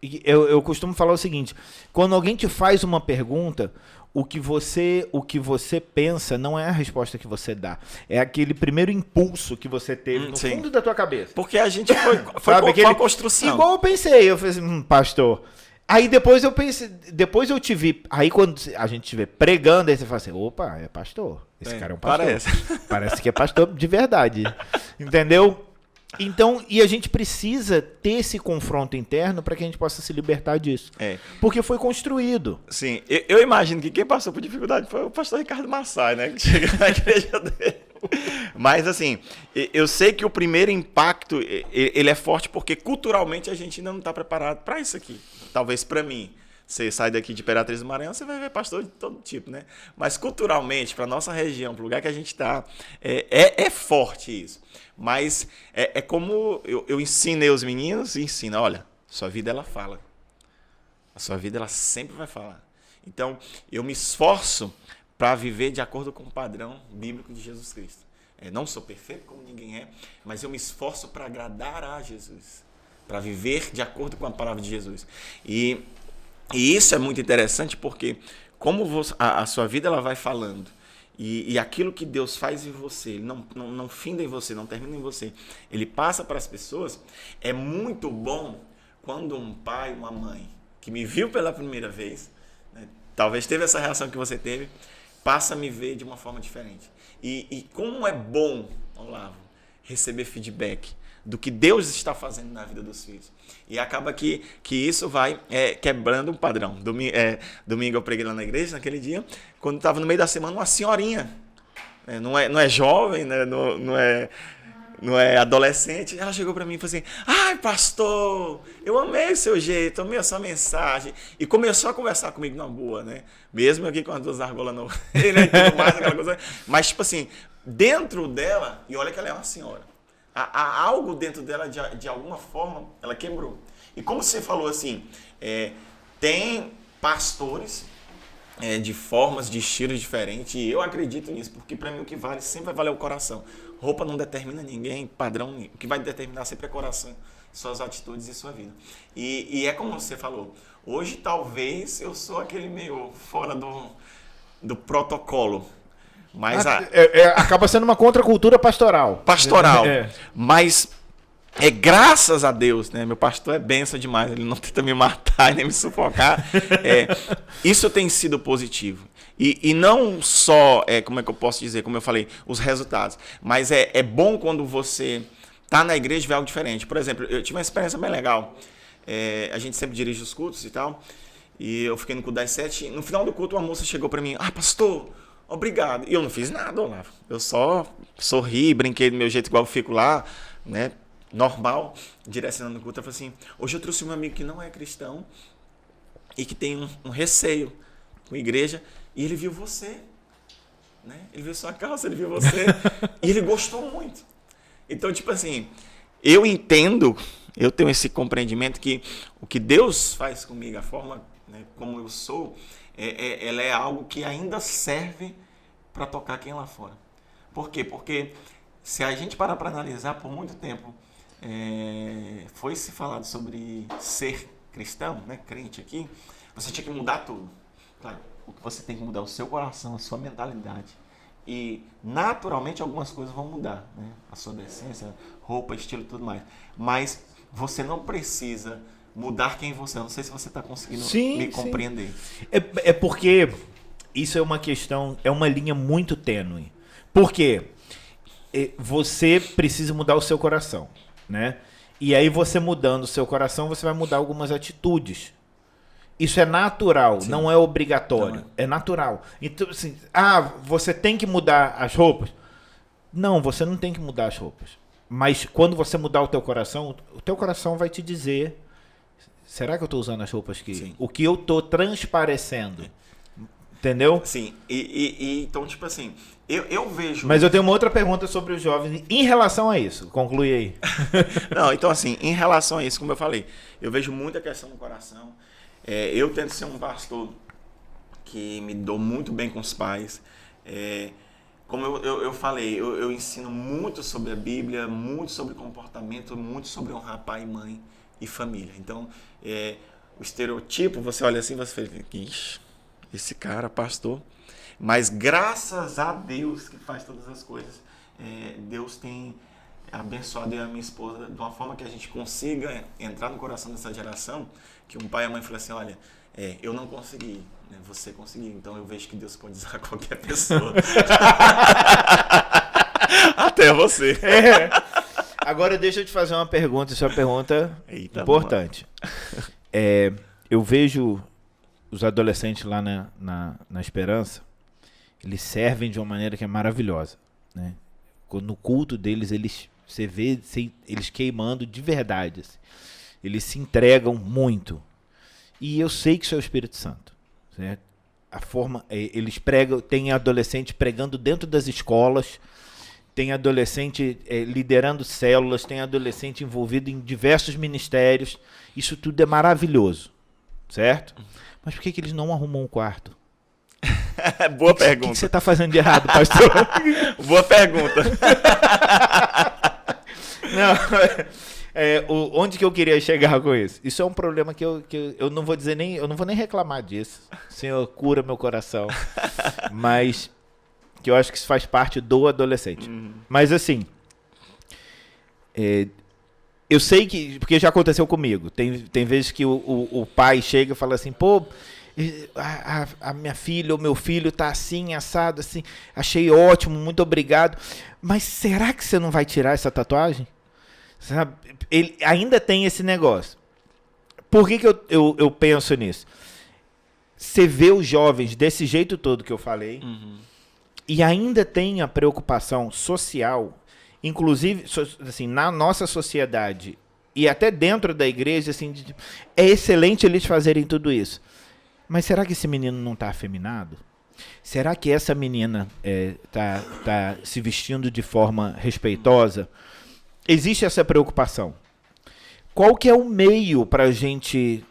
eu costumo falar o seguinte, quando alguém te faz uma pergunta, o que você pensa não é a resposta que você dá. É aquele primeiro impulso que você teve no fundo da tua cabeça. Porque a gente foi uma construção. Igual eu pensei, eu falei assim, pastor. Aí depois eu pensei, depois eu te vi, aí quando a gente te vê pregando, aí você fala assim, opa, é pastor. Esse cara é um pastor. Parece que é pastor de verdade. Entendeu? Então, e a gente precisa ter esse confronto interno para que a gente possa se libertar disso. Porque foi construído. Sim, eu imagino que quem passou por dificuldade foi o pastor Ricardo Massai, né? Que chegou na igreja dele. Mas, assim, eu sei que o primeiro impacto, ele é forte porque culturalmente a gente ainda não está preparado para isso aqui. Talvez para mim. Você sai daqui de Imperatriz do Maranhão, você vai ver pastor de todo tipo, né? Mas culturalmente, para nossa região, para o lugar que a gente está, é forte isso. Mas é como eu ensinei os meninos e ensino, olha, sua vida ela fala. A sua vida ela sempre vai falar. Então, eu me esforço para viver de acordo com o padrão bíblico de Jesus Cristo. Não sou perfeito como ninguém é, mas eu me esforço para agradar a Jesus. Para viver de acordo com a palavra de Jesus. E isso é muito interessante porque como a sua vida ela vai falando e aquilo que Deus faz em você, ele não finda em você, não termina em você, ele passa para as pessoas, é muito bom quando um pai, uma mãe que me viu pela primeira vez, né, talvez teve essa reação que você teve, passa a me ver de uma forma diferente. E como é bom, Olavo, receber feedback do que Deus está fazendo na vida dos filhos. E acaba que isso vai quebrando um padrão. Domingo eu preguei lá na igreja, naquele dia, quando estava no meio da semana, uma senhorinha, não é jovem, né, não é adolescente, ela chegou para mim e falou assim, ai pastor, eu amei o seu jeito, amei a sua mensagem, e começou a conversar comigo na boa, né, mesmo aqui com as duas argolas no né, e tudo mais, aquela coisa, mas tipo assim, dentro dela, e olha que ela é uma senhora, há algo dentro dela, de alguma forma, ela quebrou. E como você falou assim, tem pastores de formas, de estilos diferentes, e eu acredito nisso, porque para mim o que vale sempre vai valer o coração. Roupa não determina ninguém, padrão, o que vai determinar sempre é coração, suas atitudes e sua vida. E é como você falou, hoje talvez eu sou aquele meio fora do protocolo, mas acaba sendo uma contracultura pastoral. Mas graças a Deus, né? Meu pastor é benção demais, ele não tenta me matar nem me sufocar. Isso tem sido positivo. E não só, como é que eu posso dizer, como eu falei, os resultados, mas é bom quando você está na igreja e vê algo diferente. Por exemplo, eu tive uma experiência bem legal. A gente sempre dirige os cultos e tal, e eu fiquei no culto das 7, e no final do culto uma moça chegou para mim, pastor, obrigado. E eu não fiz nada, Olavo. Eu só sorri, brinquei do meu jeito igual eu fico lá, né? Normal, direcionando o culto. Eu falei assim, hoje eu trouxe um amigo que não é cristão e que tem um receio com a igreja e ele viu você, né? Ele viu sua calça, ele viu você e ele gostou muito. Então, tipo assim, eu entendo, eu tenho esse compreendimento que o que Deus faz comigo, a forma, né, como eu sou, ela é algo que ainda serve para tocar quem lá fora. Por quê? Porque se a gente parar para analisar, por muito tempo foi se falado sobre ser cristão, né, crente aqui, você tinha que mudar tudo. Claro, o que você tem que mudar é o seu coração, a sua mentalidade. E naturalmente algumas coisas vão mudar, né? A sua decência, roupa, estilo e tudo mais. Mas você não precisa mudar quem você é. Não sei se você está conseguindo me compreender. É porque isso é uma questão, é uma linha muito tênue. Por quê? Você precisa mudar o seu coração, né? E aí você mudando o seu coração, você vai mudar algumas atitudes. Isso é natural, sim, não é obrigatório. Não é. É natural. Então, assim, você tem que mudar as roupas. Não, você não tem que mudar as roupas. Mas quando você mudar o teu coração vai te dizer, será que eu estou usando as roupas que... Sim. O que eu estou transparecendo. Entendeu? Sim. E então, tipo assim, eu vejo... Mas eu tenho uma outra pergunta sobre os jovens em relação a isso. Conclui aí. Não, então assim, em relação a isso, como eu falei, eu vejo muita questão no coração. Eu tento ser um pastor que me dou muito bem com os pais. Como eu falei, eu ensino muito sobre a Bíblia, muito sobre comportamento, muito sobre honrar pai e mãe e família. Então, o estereotipo, você olha assim, você fala, ixi, esse cara, pastor. Mas graças a Deus que faz todas as coisas, Deus tem abençoado eu e a minha esposa de uma forma que a gente consiga entrar no coração dessa geração, que um pai e a mãe falam assim, olha, eu não consegui, né, você conseguiu, então eu vejo que Deus pode usar qualquer pessoa. Até você. Agora deixa eu te fazer uma pergunta, isso é uma pergunta importante. Eu vejo os adolescentes lá na Esperança, eles servem de uma maneira que é maravilhosa, né? No culto deles, você vê eles queimando de verdade. Assim. Eles se entregam muito. E eu sei que isso é o Espírito Santo. Certo? A forma, eles pregam, tem adolescente pregando dentro das escolas, tem adolescente liderando células, tem adolescente envolvido em diversos ministérios. Isso tudo é maravilhoso. Certo? Mas por que eles não arrumam um quarto? Boa pergunta. O que você está fazendo de errado, pastor? Boa pergunta. Não, onde que eu queria chegar com isso? Isso é um problema que eu não vou dizer nem, eu não vou nem reclamar disso. Senhor, cura meu coração. Mas que eu acho que isso faz parte do adolescente. Mas assim, eu sei que, porque já aconteceu comigo. Tem vezes que o pai chega e fala assim, pô, a minha filha ou meu filho tá assim, assado, assim, achei ótimo, muito obrigado. Mas será que você não vai tirar essa tatuagem? Sabe? Ele ainda tem esse negócio. Por que eu penso nisso? Você vê os jovens desse jeito todo que eu falei, e ainda tem a preocupação social, inclusive assim, na nossa sociedade e até dentro da igreja, assim, é excelente eles fazerem tudo isso. Mas será que esse menino não está afeminado? Será que essa menina tá se vestindo de forma respeitosa? Existe essa preocupação. Qual que é o meio para a gente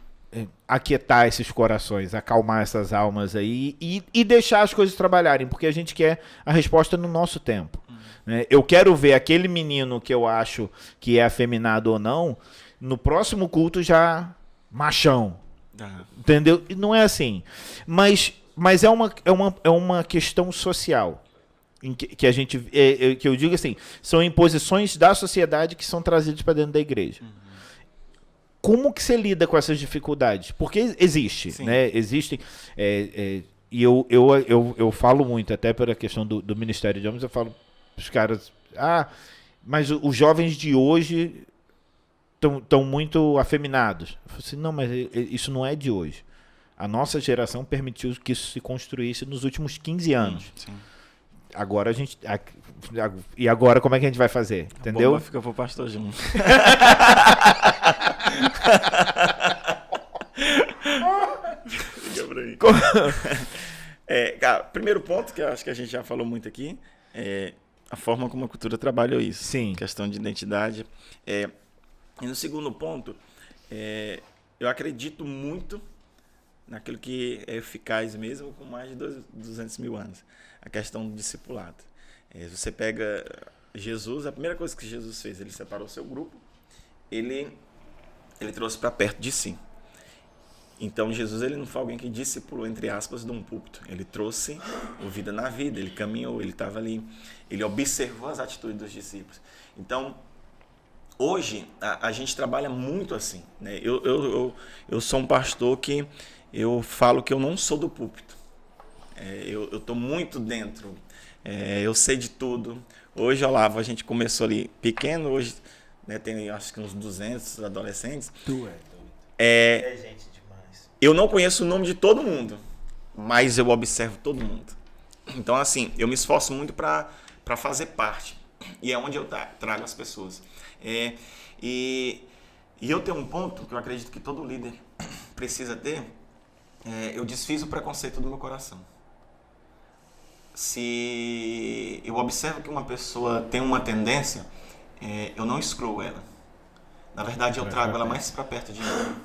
aquietar esses corações, acalmar essas almas aí e deixar as coisas trabalharem? Porque a gente quer a resposta no nosso tempo. Né? Eu quero ver aquele menino que eu acho que é afeminado ou não, no próximo culto já machão. Entendeu? Não é assim. Mas é uma questão social. Que a gente que eu digo assim, são imposições da sociedade que são trazidas para dentro da igreja. Como que você lida com essas dificuldades? Porque existe, né? Existem. E eu falo muito, até pela questão do Ministério de Homens, eu falo para os caras, mas os jovens de hoje estão muito afeminados. Eu falo assim, não, mas isso não é de hoje. A nossa geração permitiu que isso se construísse nos últimos 15 anos. Sim. Agora e agora como é que a gente vai fazer? Entendeu? A bomba fica pro pastor junto. Fica por aí. Cara, primeiro ponto, que eu acho que a gente já falou muito aqui, é a forma como a cultura trabalhou isso. Sim. Questão de identidade. E no segundo ponto, eu acredito muito naquilo que é eficaz mesmo com mais de 200 mil anos. A questão do discipulado. Você pega Jesus, a primeira coisa que Jesus fez, ele separou o seu grupo, ele trouxe para perto de si. Então, Jesus ele não foi alguém que discipulou, entre aspas, de um púlpito. Ele trouxe o vida na vida, ele caminhou, ele estava ali, ele observou as atitudes dos discípulos. Então, hoje, a gente trabalha muito assim, né? Eu sou um pastor que eu falo que eu não sou do púlpito. Eu estou muito dentro, eu sei de tudo. Hoje, Olavo, a gente começou ali pequeno, hoje, né, tem acho que uns 200 adolescentes. É gente demais. Eu não conheço o nome de todo mundo, mas eu observo todo mundo. Então, assim, eu me esforço muito para fazer parte. E é onde eu trago as pessoas. E eu tenho um ponto que eu acredito que todo líder precisa ter. Eu desfiz o preconceito do meu coração. Se eu observo que uma pessoa tem uma tendência, eu não excluo ela. Na verdade, eu trago ela mais para perto de mim.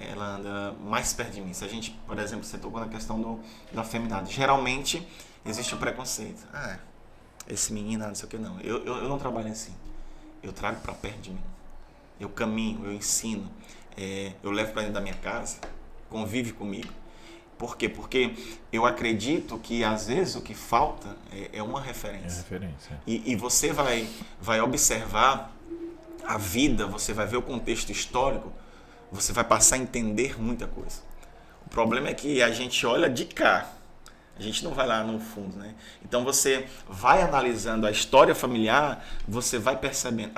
Ela anda mais perto de mim. Se a gente, por exemplo, você tocou na questão da feminidade. Geralmente, existe o preconceito. Esse menino, não sei o que, não. Eu não trabalho assim. Eu trago para perto de mim. Eu caminho, eu ensino. Eu levo para dentro da minha casa. Convive comigo. Por quê? Porque eu acredito que, às vezes, o que falta é uma referência. E você vai observar a vida, você vai ver o contexto histórico, você vai passar a entender muita coisa. O problema é que a gente olha de cá, a gente não vai lá no fundo, né? Então você vai analisando a história familiar, você vai percebendo,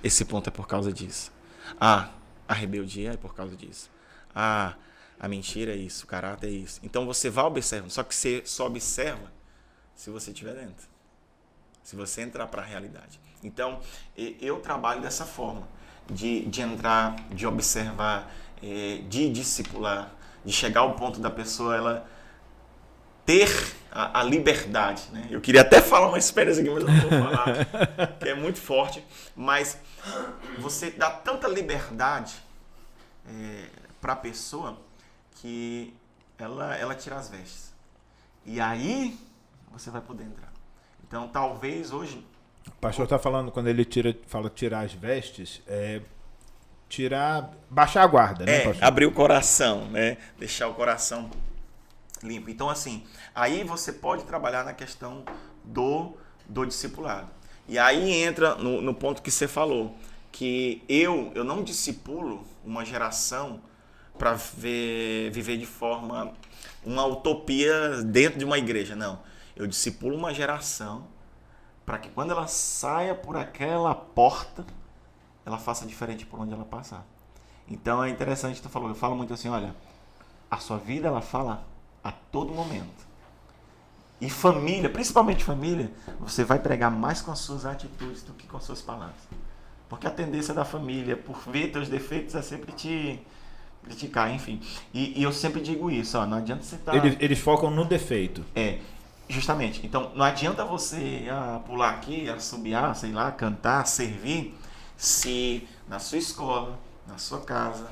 esse ponto é por causa disso. A rebeldia é por causa disso. A mentira é isso, o caráter é isso. Então você vai observando, só que você só observa se você estiver dentro. Se você entrar para a realidade. Então, eu trabalho dessa forma, de entrar, de observar, de discipular, de chegar ao ponto da pessoa ela ter a liberdade. Né? Eu queria até falar uma experiência aqui, mas eu não vou falar, que é muito forte. Mas você dá tanta liberdade para a pessoa que ela tira as vestes. E aí você vai poder entrar. Então, talvez hoje... O pastor está falando, quando ele fala tirar as vestes, baixar a guarda, né, pastor? Abrir o coração, né? Deixar o coração limpo. Então, assim, aí você pode trabalhar na questão do discipulado. E aí entra no ponto que você falou, que eu não discipulo uma geração para viver de forma, uma utopia dentro de uma igreja, não. Eu discipulo uma geração para que quando ela saia por aquela porta, ela faça diferente por onde ela passar. Então é interessante que tu falou, eu falo muito assim, olha, a sua vida ela fala a todo momento. E família, principalmente família, você vai pregar mais com as suas atitudes do que com as suas palavras. Porque a tendência da família, por ver teus defeitos, é sempre te criticar, enfim. E eu sempre digo isso, não adianta você estar... Eles focam no defeito. Justamente. Então, não adianta você pular aqui, assobiar, sei lá, cantar, servir, se na sua escola, na sua casa,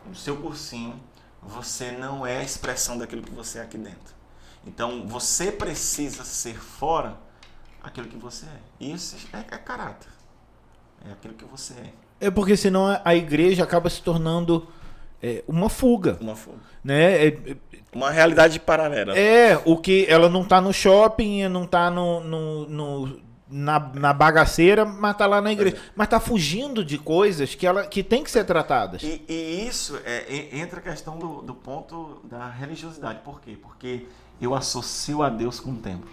no seu cursinho, você não é a expressão daquilo que você é aqui dentro. Então, você precisa ser fora aquilo que você é. Isso é caráter. É aquilo que você é. É porque senão a igreja acaba se tornando uma fuga. Uma fuga. Né? Uma realidade paralela. O que ela não está no shopping, não está na bagaceira, mas está lá na igreja. Mas está fugindo de coisas que tem que ser tratadas. E isso entra a questão do ponto da religiosidade. Por quê? Porque eu associo a Deus com o templo.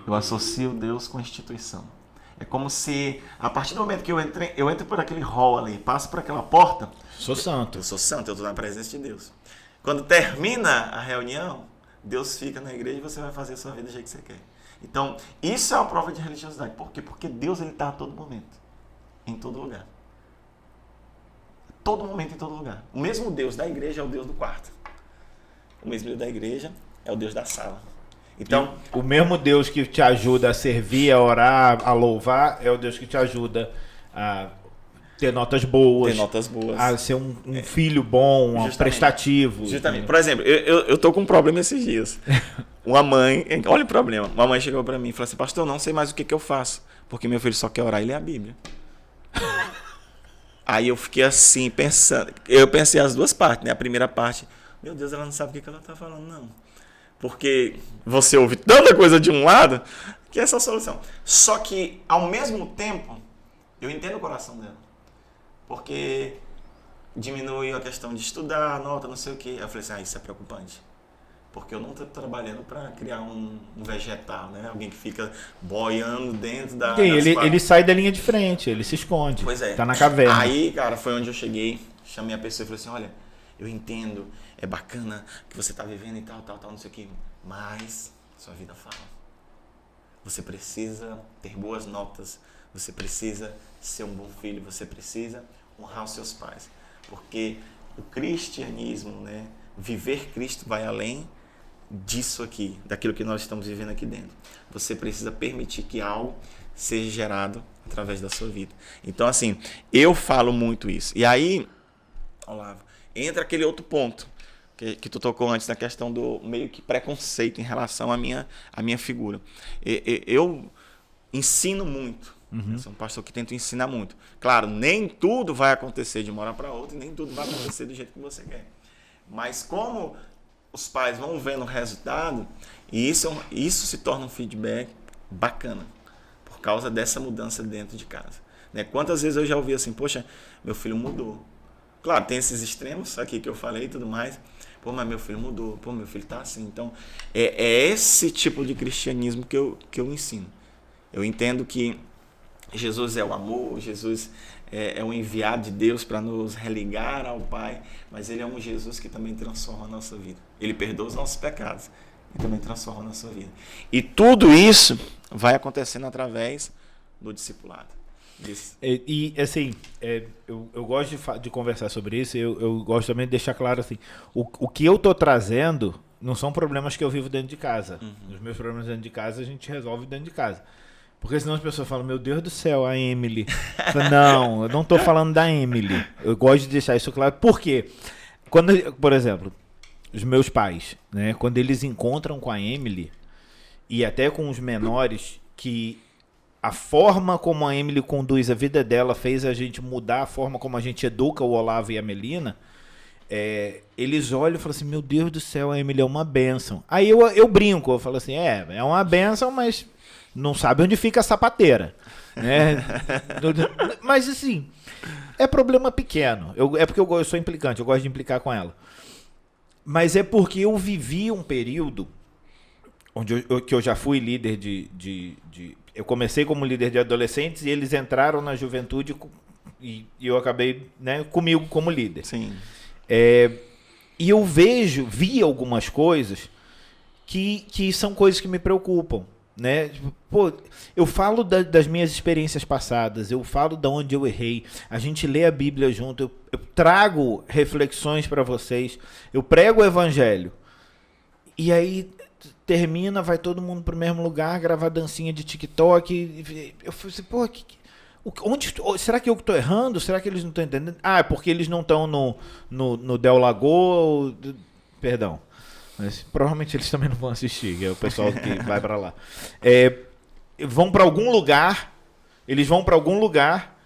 Eu associo Deus com a instituição. É como se, a partir do momento que eu entro por aquele hall ali, passo por aquela porta... Sou santo. Eu sou santo, eu estou na presença de Deus. Quando termina a reunião, Deus fica na igreja e você vai fazer a sua vida do jeito que você quer. Então, isso é uma prova de religiosidade. Por quê? Porque Deus está a todo momento. Em todo lugar. Todo momento, em todo lugar. O mesmo Deus da igreja é o Deus do quarto. O mesmo Deus da igreja é o Deus da sala. Então, o mesmo Deus que te ajuda a servir, a orar, a louvar, é o Deus que te ajuda a ter notas boas. A ser um filho bom, prestativo. Justamente. Por exemplo, eu tô com um problema esses dias. Uma mãe, olha o problema. Uma mãe chegou para mim e falou assim, pastor, eu não sei mais o que eu faço, porque meu filho só quer orar e ler a Bíblia. Aí eu fiquei assim, pensando. Eu pensei as duas partes, né? A primeira parte, meu Deus, ela não sabe o que que ela tá falando, não. Porque você ouve tanta coisa de um lado que essa é a solução. Só que, ao mesmo tempo, eu entendo o coração dela. Porque diminui a questão de estudar, a nota, não sei o quê. Aí eu falei assim, isso é preocupante. Porque eu não estou trabalhando para criar um vegetal, né? Alguém que fica boiando dentro da... Ele sai da linha de frente, ele se esconde. Pois é. Tá na caverna. Aí, cara, foi onde eu cheguei, chamei a pessoa e falei assim, olha, eu entendo, é bacana que você tá vivendo e tal, não sei o quê, mas sua vida fala. Você precisa ter boas notas, você precisa ser um bom filho, você precisa honrar os seus pais. Porque o cristianismo, né? Viver Cristo vai além disso aqui, daquilo que nós estamos vivendo aqui dentro. Você precisa permitir que algo seja gerado através da sua vida. Então, assim, eu falo muito isso. E aí, Olavo, entra aquele outro ponto que tu tocou antes, na questão do meio que preconceito em relação à minha figura. Eu ensino muito. Eu sou um pastor que tento ensinar muito. Claro, nem tudo vai acontecer de uma hora para outra e nem tudo vai acontecer do jeito que você quer. Mas como os pais vão vendo o resultado, e isso se torna um feedback bacana, por causa dessa mudança dentro de casa. Né? Quantas vezes eu já ouvi assim, poxa, meu filho mudou. Claro, tem esses extremos aqui que eu falei e tudo mais. Pô, mas meu filho mudou. Pô, meu filho tá assim. Então, é esse tipo de cristianismo que eu ensino. Eu entendo que Jesus é o amor, Jesus é um enviado de Deus para nos religar ao Pai, mas Ele é um Jesus que também transforma a nossa vida. Ele perdoa os nossos pecados e também transforma a nossa vida. E tudo isso vai acontecendo através do discipulado. E assim, eu gosto de conversar sobre isso, eu gosto também de deixar claro assim, o que eu tô trazendo não são problemas que eu vivo dentro de casa. Os meus problemas dentro de casa a gente resolve dentro de casa. Porque senão as pessoas falam, meu Deus do céu, a Emily. Não, eu não tô falando da Emily. Eu gosto de deixar isso claro. Por quê? Quando, por exemplo, os meus pais, né, quando eles encontram com a Emily, e até com os menores, que a forma como a Emily conduz a vida dela fez a gente mudar a forma como a gente educa o Olavo e a Melina, eles olham e falam assim, meu Deus do céu, a Emily é uma bênção. Aí eu brinco, eu falo assim, é uma bênção, mas não sabe onde fica a sapateira. Né? Mas assim, é problema pequeno. É porque eu sou implicante, eu gosto de implicar com ela. Mas é porque eu vivi um período onde que eu já fui líder eu comecei como líder de adolescentes e eles entraram na juventude e eu acabei, né, comigo como líder. Sim. E eu vi algumas coisas que são coisas que me preocupam. Né? Pô, eu falo das minhas experiências passadas, eu falo de onde eu errei, a gente lê a Bíblia junto, eu trago reflexões para vocês, eu prego o evangelho e aí termina, vai todo mundo pro mesmo lugar gravar dancinha de TikTok. Eu falei assim, pô, será que eu estou errando? Será que eles não estão entendendo? É porque eles não estão no Del Lagoa, perdão. Mas provavelmente eles também não vão assistir, que é o pessoal que vai para lá. Vão para algum lugar, eles vão para algum lugar,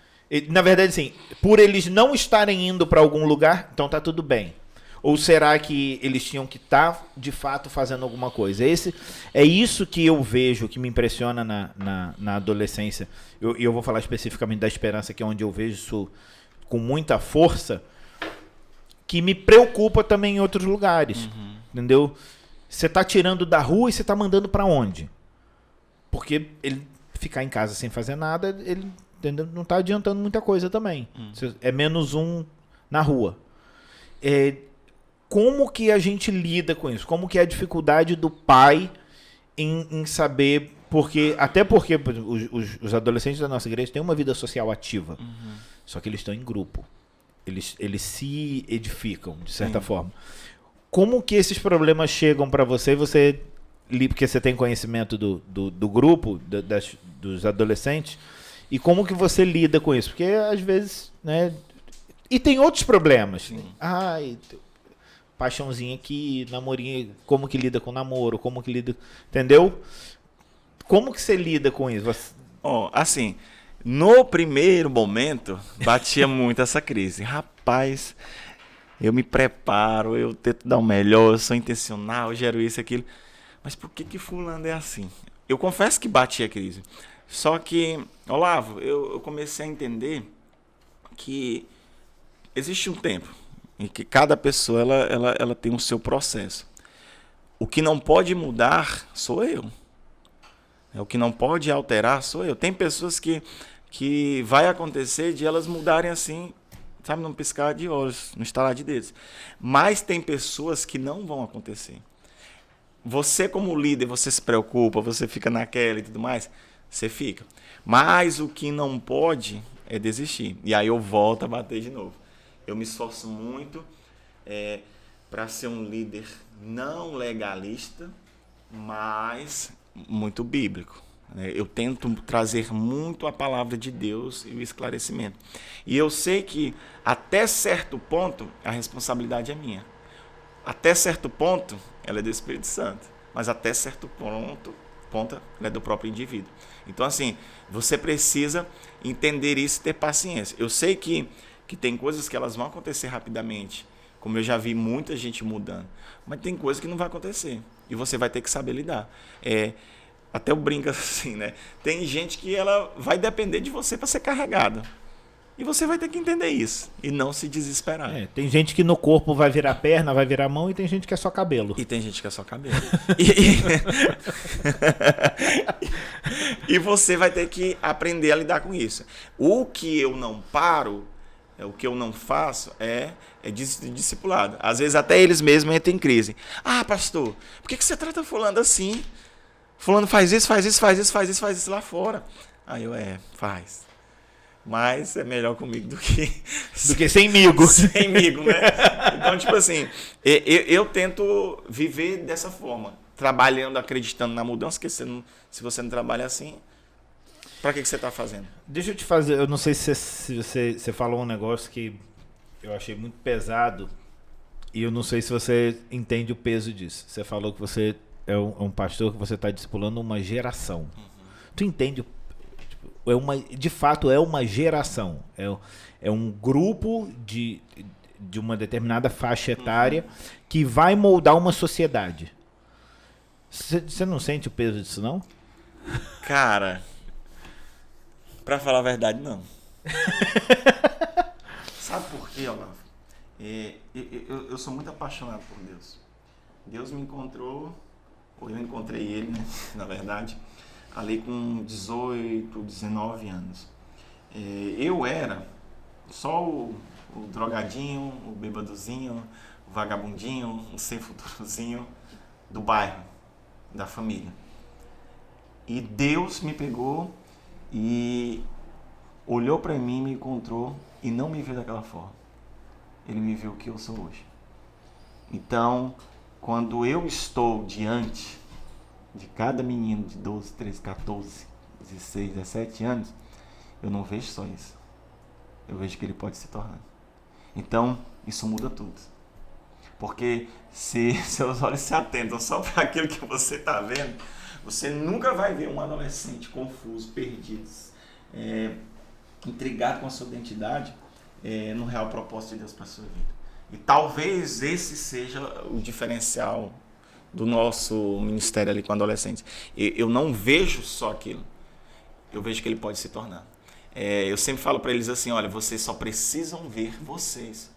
na verdade, assim, por eles não estarem indo para algum lugar, então tá tudo bem. Ou será que eles tinham que estar, de fato, fazendo alguma coisa? É isso que eu vejo, que me impressiona na adolescência. E eu vou falar especificamente da Esperança, que é onde eu vejo isso com muita força, que me preocupa também em outros lugares. Entendeu? Você tá tirando da rua e você tá mandando para onde? Porque ele ficar em casa sem fazer nada, ele, entendeu? Não tá adiantando muita coisa também. É menos um na rua. Como que a gente lida com isso? Como que é a dificuldade do pai em saber... Até porque os adolescentes da nossa igreja têm uma vida social ativa. Só que eles estão em grupo. Eles se edificam, de certa forma. Como que esses problemas chegam para você? Porque você tem conhecimento do grupo, dos adolescentes, e como que você lida com isso? Porque às vezes, né? E tem outros problemas. Paixãozinha aqui, namorinho, como que lida com namoro, como que lida, entendeu? Como que você lida com isso? Assim, No primeiro momento, batia muito essa crise. Rapaz, eu me preparo, eu tento dar o melhor, eu sou intencional, eu gero isso e aquilo. Mas por que fulano é assim? Eu confesso que batia a crise. Só que, Olavo, eu comecei a entender que existe um tempo em que cada pessoa ela tem o seu processo. O que não pode mudar sou eu. O que não pode alterar sou eu. Tem pessoas que vai acontecer de elas mudarem assim, sabe, num piscar de olhos, no estalar de dedos. Mas tem pessoas que não vão acontecer. Você como líder, você se preocupa, você fica naquela e tudo mais, você fica. Mas o que não pode é desistir. E aí eu volto a bater de novo. Eu me esforço muito para ser um líder não legalista, mas muito bíblico. Eu tento trazer muito a palavra de Deus e o esclarecimento. E eu sei que até certo ponto a responsabilidade é minha. Até certo ponto ela é do Espírito Santo, mas até certo ponto ela é do próprio indivíduo. Então assim, você precisa entender isso e ter paciência. Eu sei que tem coisas que elas vão acontecer rapidamente, como eu já vi muita gente mudando, mas tem coisas que não vai acontecer e você vai ter que saber lidar. Até eu brinco assim, né? Tem gente que ela vai depender de você para ser carregada. E você vai ter que entender isso e não se desesperar. Tem gente que no corpo vai virar perna, vai virar mão, e tem gente que é só cabelo. E tem gente que é só cabelo. E você vai ter que aprender a lidar com isso. O que eu não paro, o que eu não faço é discipulado. Às vezes até eles mesmos entram em crise. Ah, pastor, por que você trata fulano assim? Fulano faz isso lá fora. Aí eu, faz. Mas é melhor comigo do que semigo. Semigo, né? Então, tipo assim, eu tento viver dessa forma. Trabalhando, acreditando na mudança, porque se você não trabalha assim, pra que você tá fazendo? Deixa eu te fazer, eu não sei se você falou um negócio que eu achei muito pesado, e eu não sei se você entende o peso disso. Você falou que você é um pastor, que você está discipulando uma geração. Tu entende? De fato é uma geração, é um grupo de uma determinada faixa etária que vai moldar uma sociedade. Você não sente o peso disso, não? Cara, pra falar a verdade, não. Sabe por quê, Olavo? Eu sou muito apaixonado por Deus. Deus me encontrou, ou eu encontrei ele, né, na verdade, ali com 18, 19 anos. Eu era só o drogadinho, o bebadozinho, o vagabundinho, o sem futurozinho do bairro, da família. E Deus me pegou e olhou para mim, me encontrou e não me viu daquela forma. Ele me viu o que eu sou hoje. Então, quando eu estou diante de cada menino de 12, 13, 14, 16, 17 anos, eu não vejo só isso. Eu vejo que ele pode se tornar. Então, isso muda tudo. Porque se seus olhos se atentam só para aquilo que você está vendo, você nunca vai ver um adolescente confuso, perdido, intrigado com a sua identidade, no real propósito de Deus para a sua vida. E talvez esse seja o diferencial do nosso ministério ali com adolescentes. Eu não vejo só aquilo. Eu vejo que ele pode se tornar. Eu sempre falo para eles assim, olha, vocês só precisam ver vocês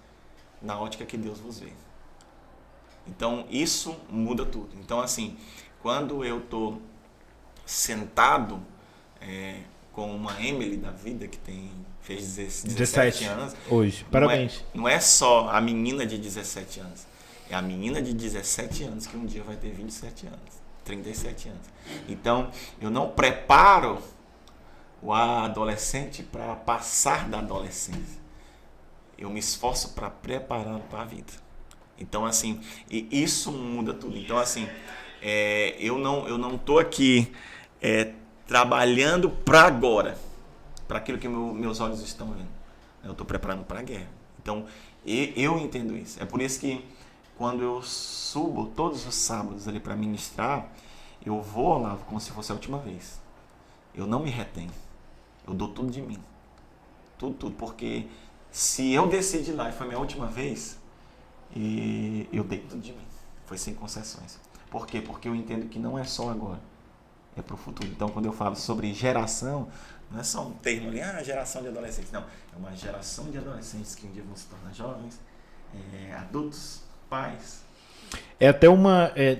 na ótica que Deus vos vê. Então, isso muda tudo. Então, assim, quando eu estou sentado com uma Emily da vida, que fez 17 anos. Hoje, parabéns. Não é só a menina de 17 anos. É a menina de 17 anos que um dia vai ter 27 anos, 37 anos. Então, eu não preparo o adolescente para passar da adolescência. Eu me esforço para prepará-lo para a vida. Então, assim, isso muda tudo. Então, assim, eu não estou aqui trabalhando para agora, para aquilo que meus olhos estão vendo. Eu estou preparando para a guerra. Então, eu entendo isso. É por isso que quando eu subo todos os sábados ali para ministrar, eu vou lá como se fosse a última vez. Eu não me retenho. Eu dou tudo de mim. Tudo. Porque se eu descer de lá e foi minha última vez, e eu dei tudo de mim. Foi sem concessões. Por quê? Porque eu entendo que não é só agora. É pro futuro. Então, quando eu falo sobre geração, não é só um termo ali, geração de adolescentes. Não. É uma geração de adolescentes que um dia vão se tornar jovens, adultos, pais. É até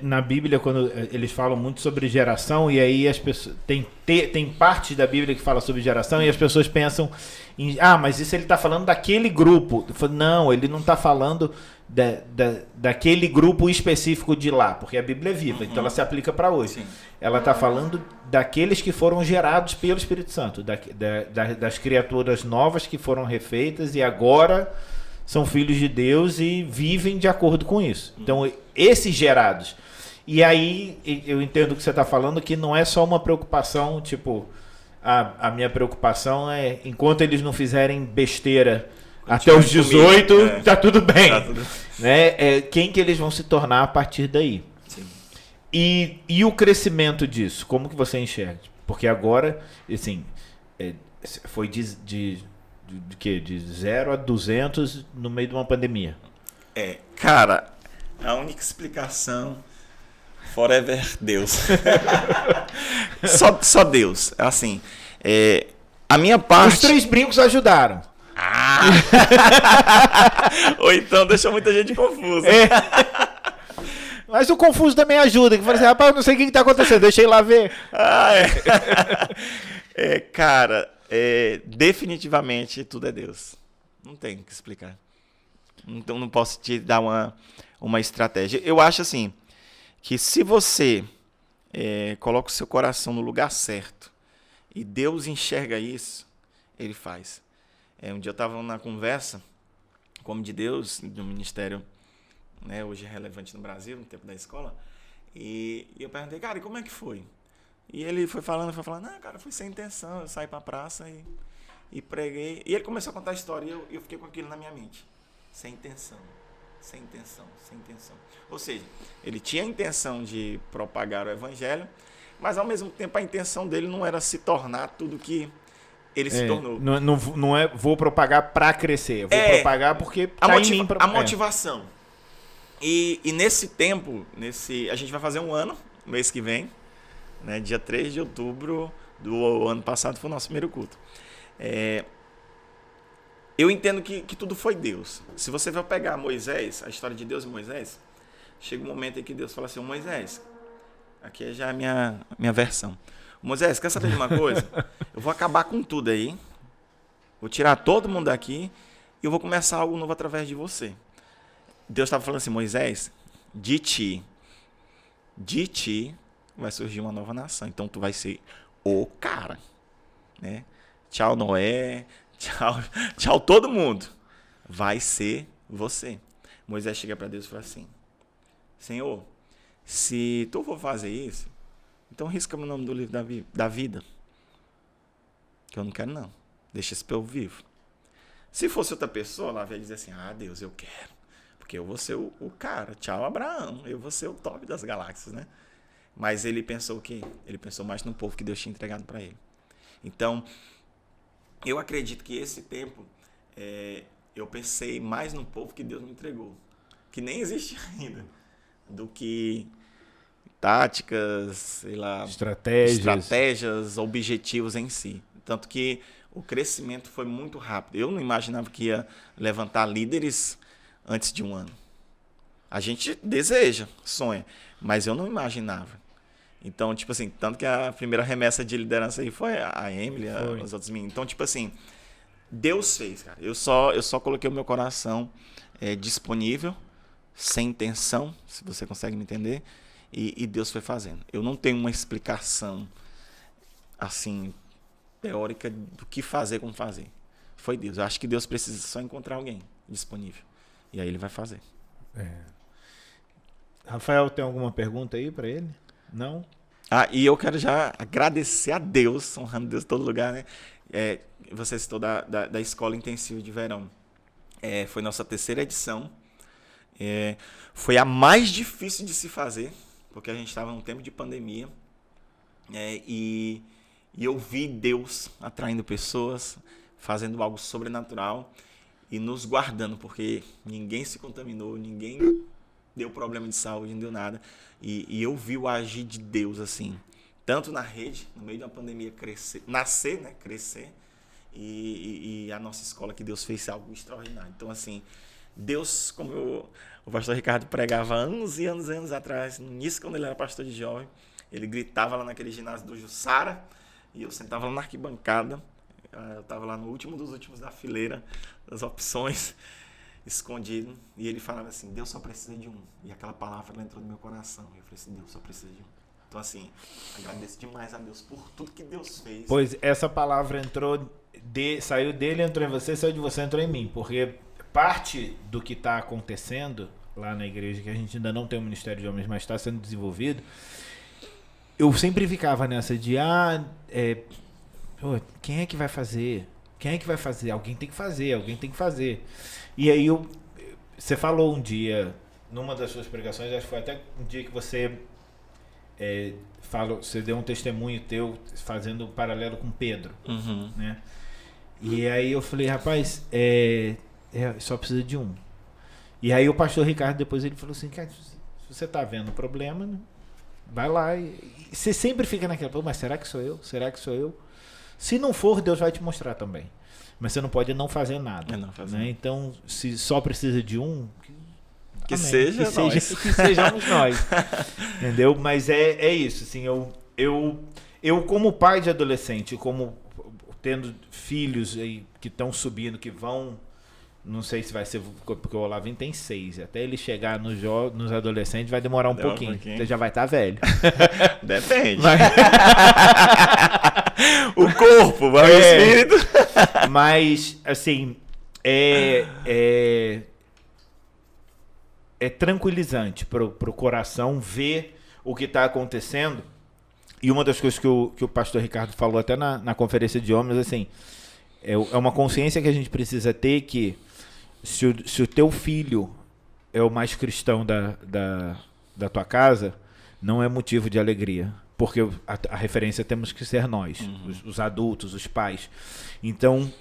na Bíblia, quando eles falam muito sobre geração, e aí as pessoas tem parte da Bíblia que fala sobre geração, e as pessoas pensam em, mas isso ele está falando daquele grupo. Eu falo, não, ele não está falando daquele grupo específico de lá, porque a Bíblia é viva, então ela se aplica para hoje. Sim. Ela está falando daqueles que foram gerados pelo Espírito Santo, das criaturas novas que foram refeitas e agora são filhos de Deus e vivem de acordo com isso. Então, esses gerados. E aí, eu entendo o que você está falando, que não é só uma preocupação, tipo, a minha preocupação é, enquanto eles não fizerem besteira até os 18, tá tudo bem. Tá tudo... Né? Quem que eles vão se tornar a partir daí. Sim. E o crescimento disso, como que você enxerga? Porque agora, assim, foi de quê? De 0 a 200 no meio de uma pandemia. Cara, a única explicação, forever Deus. só Deus. Assim, a minha parte... Os 3 brincos ajudaram. Ou então deixa muita gente confusa. Mas o confuso também ajuda. Que fala assim, rapaz, eu não sei o que está acontecendo, deixa eu ir lá ver. Cara, definitivamente tudo é Deus. Não tem o que explicar. Então não posso te dar uma estratégia. Eu acho assim, que se você coloca o seu coração no lugar certo e Deus enxerga isso, Ele faz. Um dia eu estava na conversa com o homem de Deus, de um ministério, né, hoje relevante no Brasil, no tempo da escola, e eu perguntei, cara, e como é que foi? E ele foi falando, cara, foi sem intenção, eu saí pra praça e preguei. E ele começou a contar a história e eu fiquei com aquilo na minha mente. Sem intenção. Ou seja, ele tinha a intenção de propagar o evangelho, mas ao mesmo tempo a intenção dele não era se tornar tudo que ele se tornou. Não é vou propagar pra crescer, eu vou propagar porque tá em mim. A motivação. E nesse tempo, a gente vai fazer um ano, mês que vem, né, dia 3 de outubro do ano passado foi o nosso primeiro culto. Eu entendo que tudo foi Deus. Se você vai pegar Moisés, a história de Deus e Moisés, chega um momento em que Deus fala assim, Moisés, aqui já é a minha versão. Moisés, quer saber de uma coisa? Eu vou acabar com tudo aí, vou tirar todo mundo daqui e eu vou começar algo novo através de você. Deus estava falando assim, Moisés, de ti vai surgir uma nova nação. Então tu vai ser o cara, né? Tchau Noé, tchau todo mundo. Vai ser você. Moisés chega para Deus e fala assim, Senhor, se tu for fazer isso, então risca meu nome do livro da vida. Que eu não quero não. Deixa esse povo vivo. Se fosse outra pessoa, ela ia dizer assim, Deus, eu quero. Porque eu vou ser o cara. Tchau, Abraão. Eu vou ser o top das galáxias, né? Mas ele pensou o quê? Ele pensou mais no povo que Deus tinha entregado para ele. Então, eu acredito que esse tempo, eu pensei mais no povo que Deus me entregou. Que nem existe ainda. Do que táticas, sei lá... Estratégias, objetivos em si. Tanto que o crescimento foi muito rápido. Eu não imaginava que ia levantar líderes antes de um ano. A gente deseja, sonha, mas eu não imaginava. Então, tipo assim, tanto que a primeira remessa de liderança aí foi a Emily, os outros meninos. Então, tipo assim, Deus fez, cara. Eu só coloquei o meu coração disponível, sem intenção, se você consegue me entender, e Deus foi fazendo. Eu não tenho uma explicação, assim, teórica do que fazer, como fazer. Foi Deus. Eu acho que Deus precisa só encontrar alguém disponível. E aí ele vai fazer. Rafael, tem alguma pergunta aí para ele? Não? E eu quero já agradecer a Deus, honrando Deus em todo lugar, né? Você citou da Escola Intensiva de Verão. Foi nossa 3ª edição. Foi a mais difícil de se fazer, porque a gente estava num tempo de pandemia. E E eu vi Deus atraindo pessoas, fazendo algo sobrenatural e nos guardando, porque ninguém se contaminou, ninguém deu problema de saúde, não deu nada. E eu vi o agir de Deus, assim, tanto na rede, no meio de uma pandemia, nascer, né, crescer, e a nossa escola, que Deus fez algo extraordinário. Então, assim, Deus, como o pastor Ricardo pregava anos e anos e anos atrás, no início, quando ele era pastor de jovem, ele gritava lá naquele ginásio do Jussara, e eu sentava lá na arquibancada, eu estava lá no último dos últimos da fileira, das opções, escondido, e ele falava assim, Deus só precisa de um. E aquela palavra entrou no meu coração, e eu falei assim, Deus só precisa de um. Então, assim, agradeço demais a Deus por tudo que Deus fez. Pois essa palavra saiu dele, entrou em você, saiu de você, entrou em mim, porque parte do que está acontecendo lá na igreja, que a gente ainda não tem um ministério de homens, mas está sendo desenvolvido, eu sempre ficava nessa de, quem é que vai fazer? Quem é que vai fazer? Alguém tem que fazer. E aí você falou um dia, numa das suas pregações, acho que foi até um dia que você você deu um testemunho teu fazendo um paralelo com Pedro, né? E aí eu falei, rapaz, só precisa de um. E aí o pastor Ricardo depois ele falou assim, cara, se você tá vendo o problema, né? Vai lá e você sempre fica naquela, mas será que sou eu? Será que sou eu? Se não for, Deus vai te mostrar também. Mas você não pode não fazer nada. Né? Então, se só precisa de um, que sejamos nós. Entendeu? Mas é isso. Assim, eu, como pai de adolescente, como tendo filhos aí que estão subindo, que vão. Não sei se vai ser, porque o Olavinho tem 6. Até ele chegar nos adolescentes vai demorar um pouquinho. Você já vai estar velho. Depende. O corpo, vai o espírito. Mas, assim, é tranquilizante pro coração ver o que está acontecendo. E uma das coisas que o pastor Ricardo falou até na conferência de homens, assim, é uma consciência que a gente precisa ter que se o teu filho é o mais cristão da tua casa, não é motivo de alegria. Porque a referência temos que ser nós, os adultos, os pais. Então,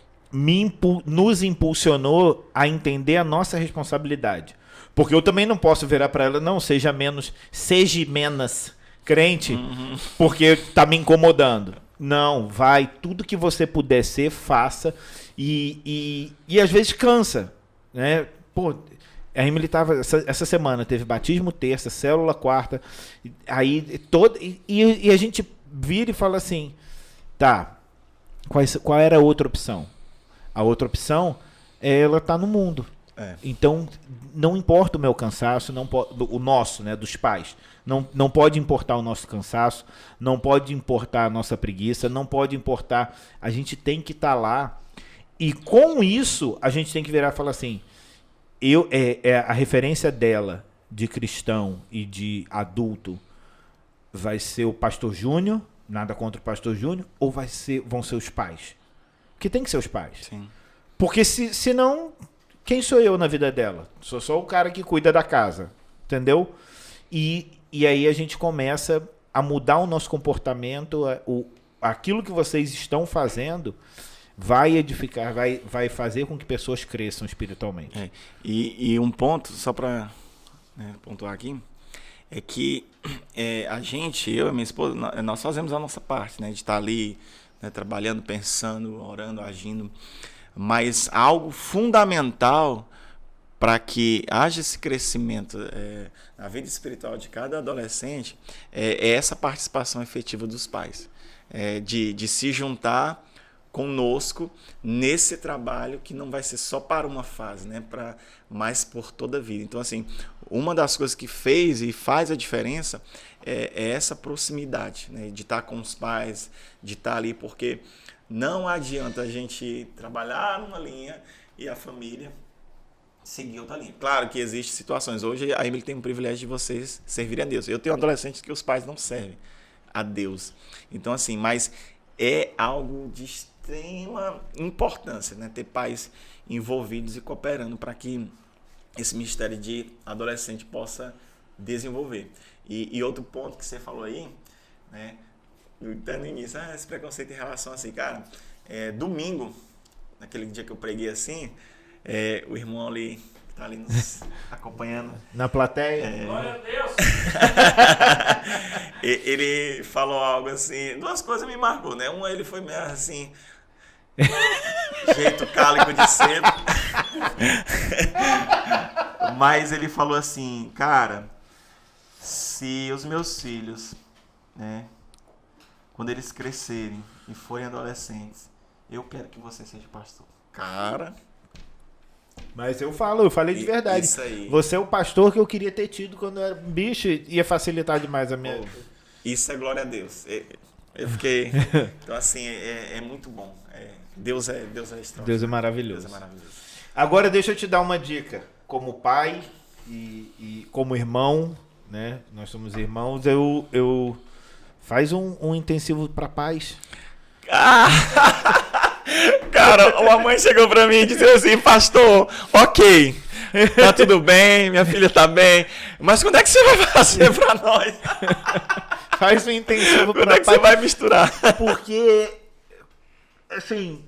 nos impulsionou a entender a nossa responsabilidade. Porque eu também não posso virar para ela, não, seja menos crente, porque tá me incomodando. Não, vai, tudo que você puder ser, faça. E às vezes cansa, né? Pô, a Emily tava, essa semana teve batismo terça, célula quarta, aí e a gente vira e fala assim, tá, qual era a outra opção? A outra opção é ela tá no mundo. Então, não importa o meu cansaço, o nosso, né, dos pais, não pode importar o nosso cansaço, não pode importar a nossa preguiça, não pode importar, a gente tem que estar lá, e com isso, a gente tem que virar e falar assim, a referência dela de cristão e de adulto vai ser o pastor Júnior, nada contra o pastor Júnior, ou vão ser os pais? Porque tem que ser os pais. Sim. Porque senão, quem sou eu na vida dela? Sou só o cara que cuida da casa, entendeu? E aí a gente começa a mudar o nosso comportamento, aquilo que vocês estão fazendo vai edificar, vai fazer com que pessoas cresçam espiritualmente. E um ponto, só para pontuar aqui, é que a gente, eu e minha esposa, nós fazemos a nossa parte, né, de estar ali, né, trabalhando, pensando, orando, agindo, mas algo fundamental para que haja esse crescimento na vida espiritual de cada adolescente é essa participação efetiva dos pais, de se juntar conosco nesse trabalho que não vai ser só para uma fase, né, mas por toda a vida. Então, assim, uma das coisas que fez e faz a diferença é essa proximidade, né, de estar com os pais, de estar ali, porque não adianta a gente trabalhar numa linha e a família seguir outra linha. Claro que existem situações. Hoje a Emily tem o privilégio de vocês servirem a Deus. Eu tenho adolescentes que os pais não servem a Deus. Então, assim, mas é algo de extrema importância, né? Ter pais envolvidos e cooperando para que esse mistério de adolescente possa desenvolver. E outro ponto que você falou aí, né? até no início, esse preconceito em relação assim, cara, domingo, naquele dia que eu preguei assim, o irmão ali, que tá ali nos acompanhando. Na plateia? Glória a Deus! Ele falou algo assim, duas coisas me marcou, né? Uma, ele foi meio assim, jeito cálico de ser. Mas ele falou assim, cara, se os meus filhos, né, quando eles crescerem e forem adolescentes, eu quero que você seja pastor. Cara, Mas eu falei de verdade. Isso aí. Você é o pastor que eu queria ter tido quando eu era bicho, ia facilitar demais a minha... isso é glória a Deus. Eu fiquei... Então, assim, é muito bom. Deus é extraordinário. Deus é maravilhoso. Deus é maravilhoso. Agora deixa eu te dar uma dica. Como pai e como irmão, né? Nós somos irmãos, eu faz um intensivo para paz. Cara, uma mãe chegou pra mim e disse assim, pastor, ok, tá tudo bem, minha filha tá bem, mas quando é que você vai fazer pra nós? Faz um intensivo Quando para é que você paz. vai misturar? Porque, assim,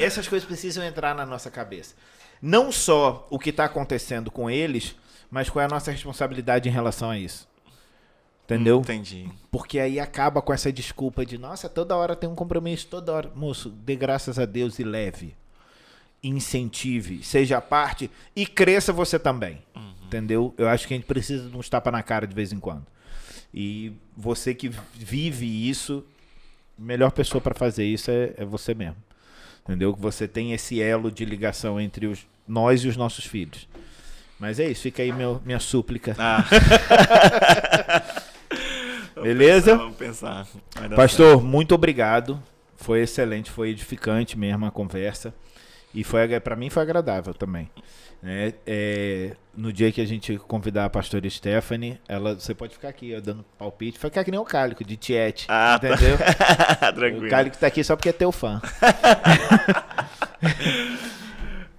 essas coisas precisam entrar na nossa cabeça. Não só o que está acontecendo com eles, mas qual é a nossa responsabilidade em relação a isso. Entendeu? Entendi. Porque aí acaba com essa desculpa de, nossa, toda hora tem um compromisso, toda hora. Moço, dê graças a Deus e leve. Incentive, seja parte e cresça você também. Entendeu? Eu acho que a gente precisa de uns tapas na cara de vez em quando. E você que vive isso, a melhor pessoa para fazer isso é você mesmo. Entendeu? Que você tem esse elo de ligação entre nós e os nossos filhos. Mas é isso, fica aí minha súplica. Beleza? Vamos pensar. Vai dar Pastor, muito obrigado. Foi excelente, foi edificante mesmo a conversa. E para mim foi agradável também. Né? No dia que a gente convidar a pastora Stephanie, você pode ficar aqui ó, dando palpite, ficar que nem o Cálico de Tiete. Entendeu? Tranquilo. O Cálico tá aqui só porque é teu fã.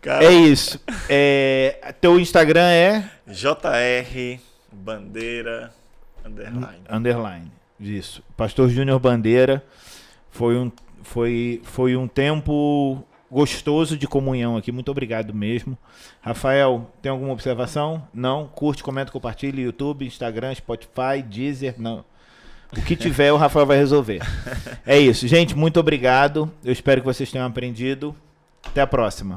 Cara, É isso. Teu Instagram é? JR Bandeira _. Isso. Pastor Júnior Bandeira. Foi um tempo gostoso de comunhão aqui. Muito obrigado mesmo. Rafael, tem alguma observação? Não? Curte, comenta, compartilha. YouTube, Instagram, Spotify, Deezer. Não. O que tiver, o Rafael vai resolver. É isso. Gente, muito obrigado. Eu espero que vocês tenham aprendido. Até a próxima.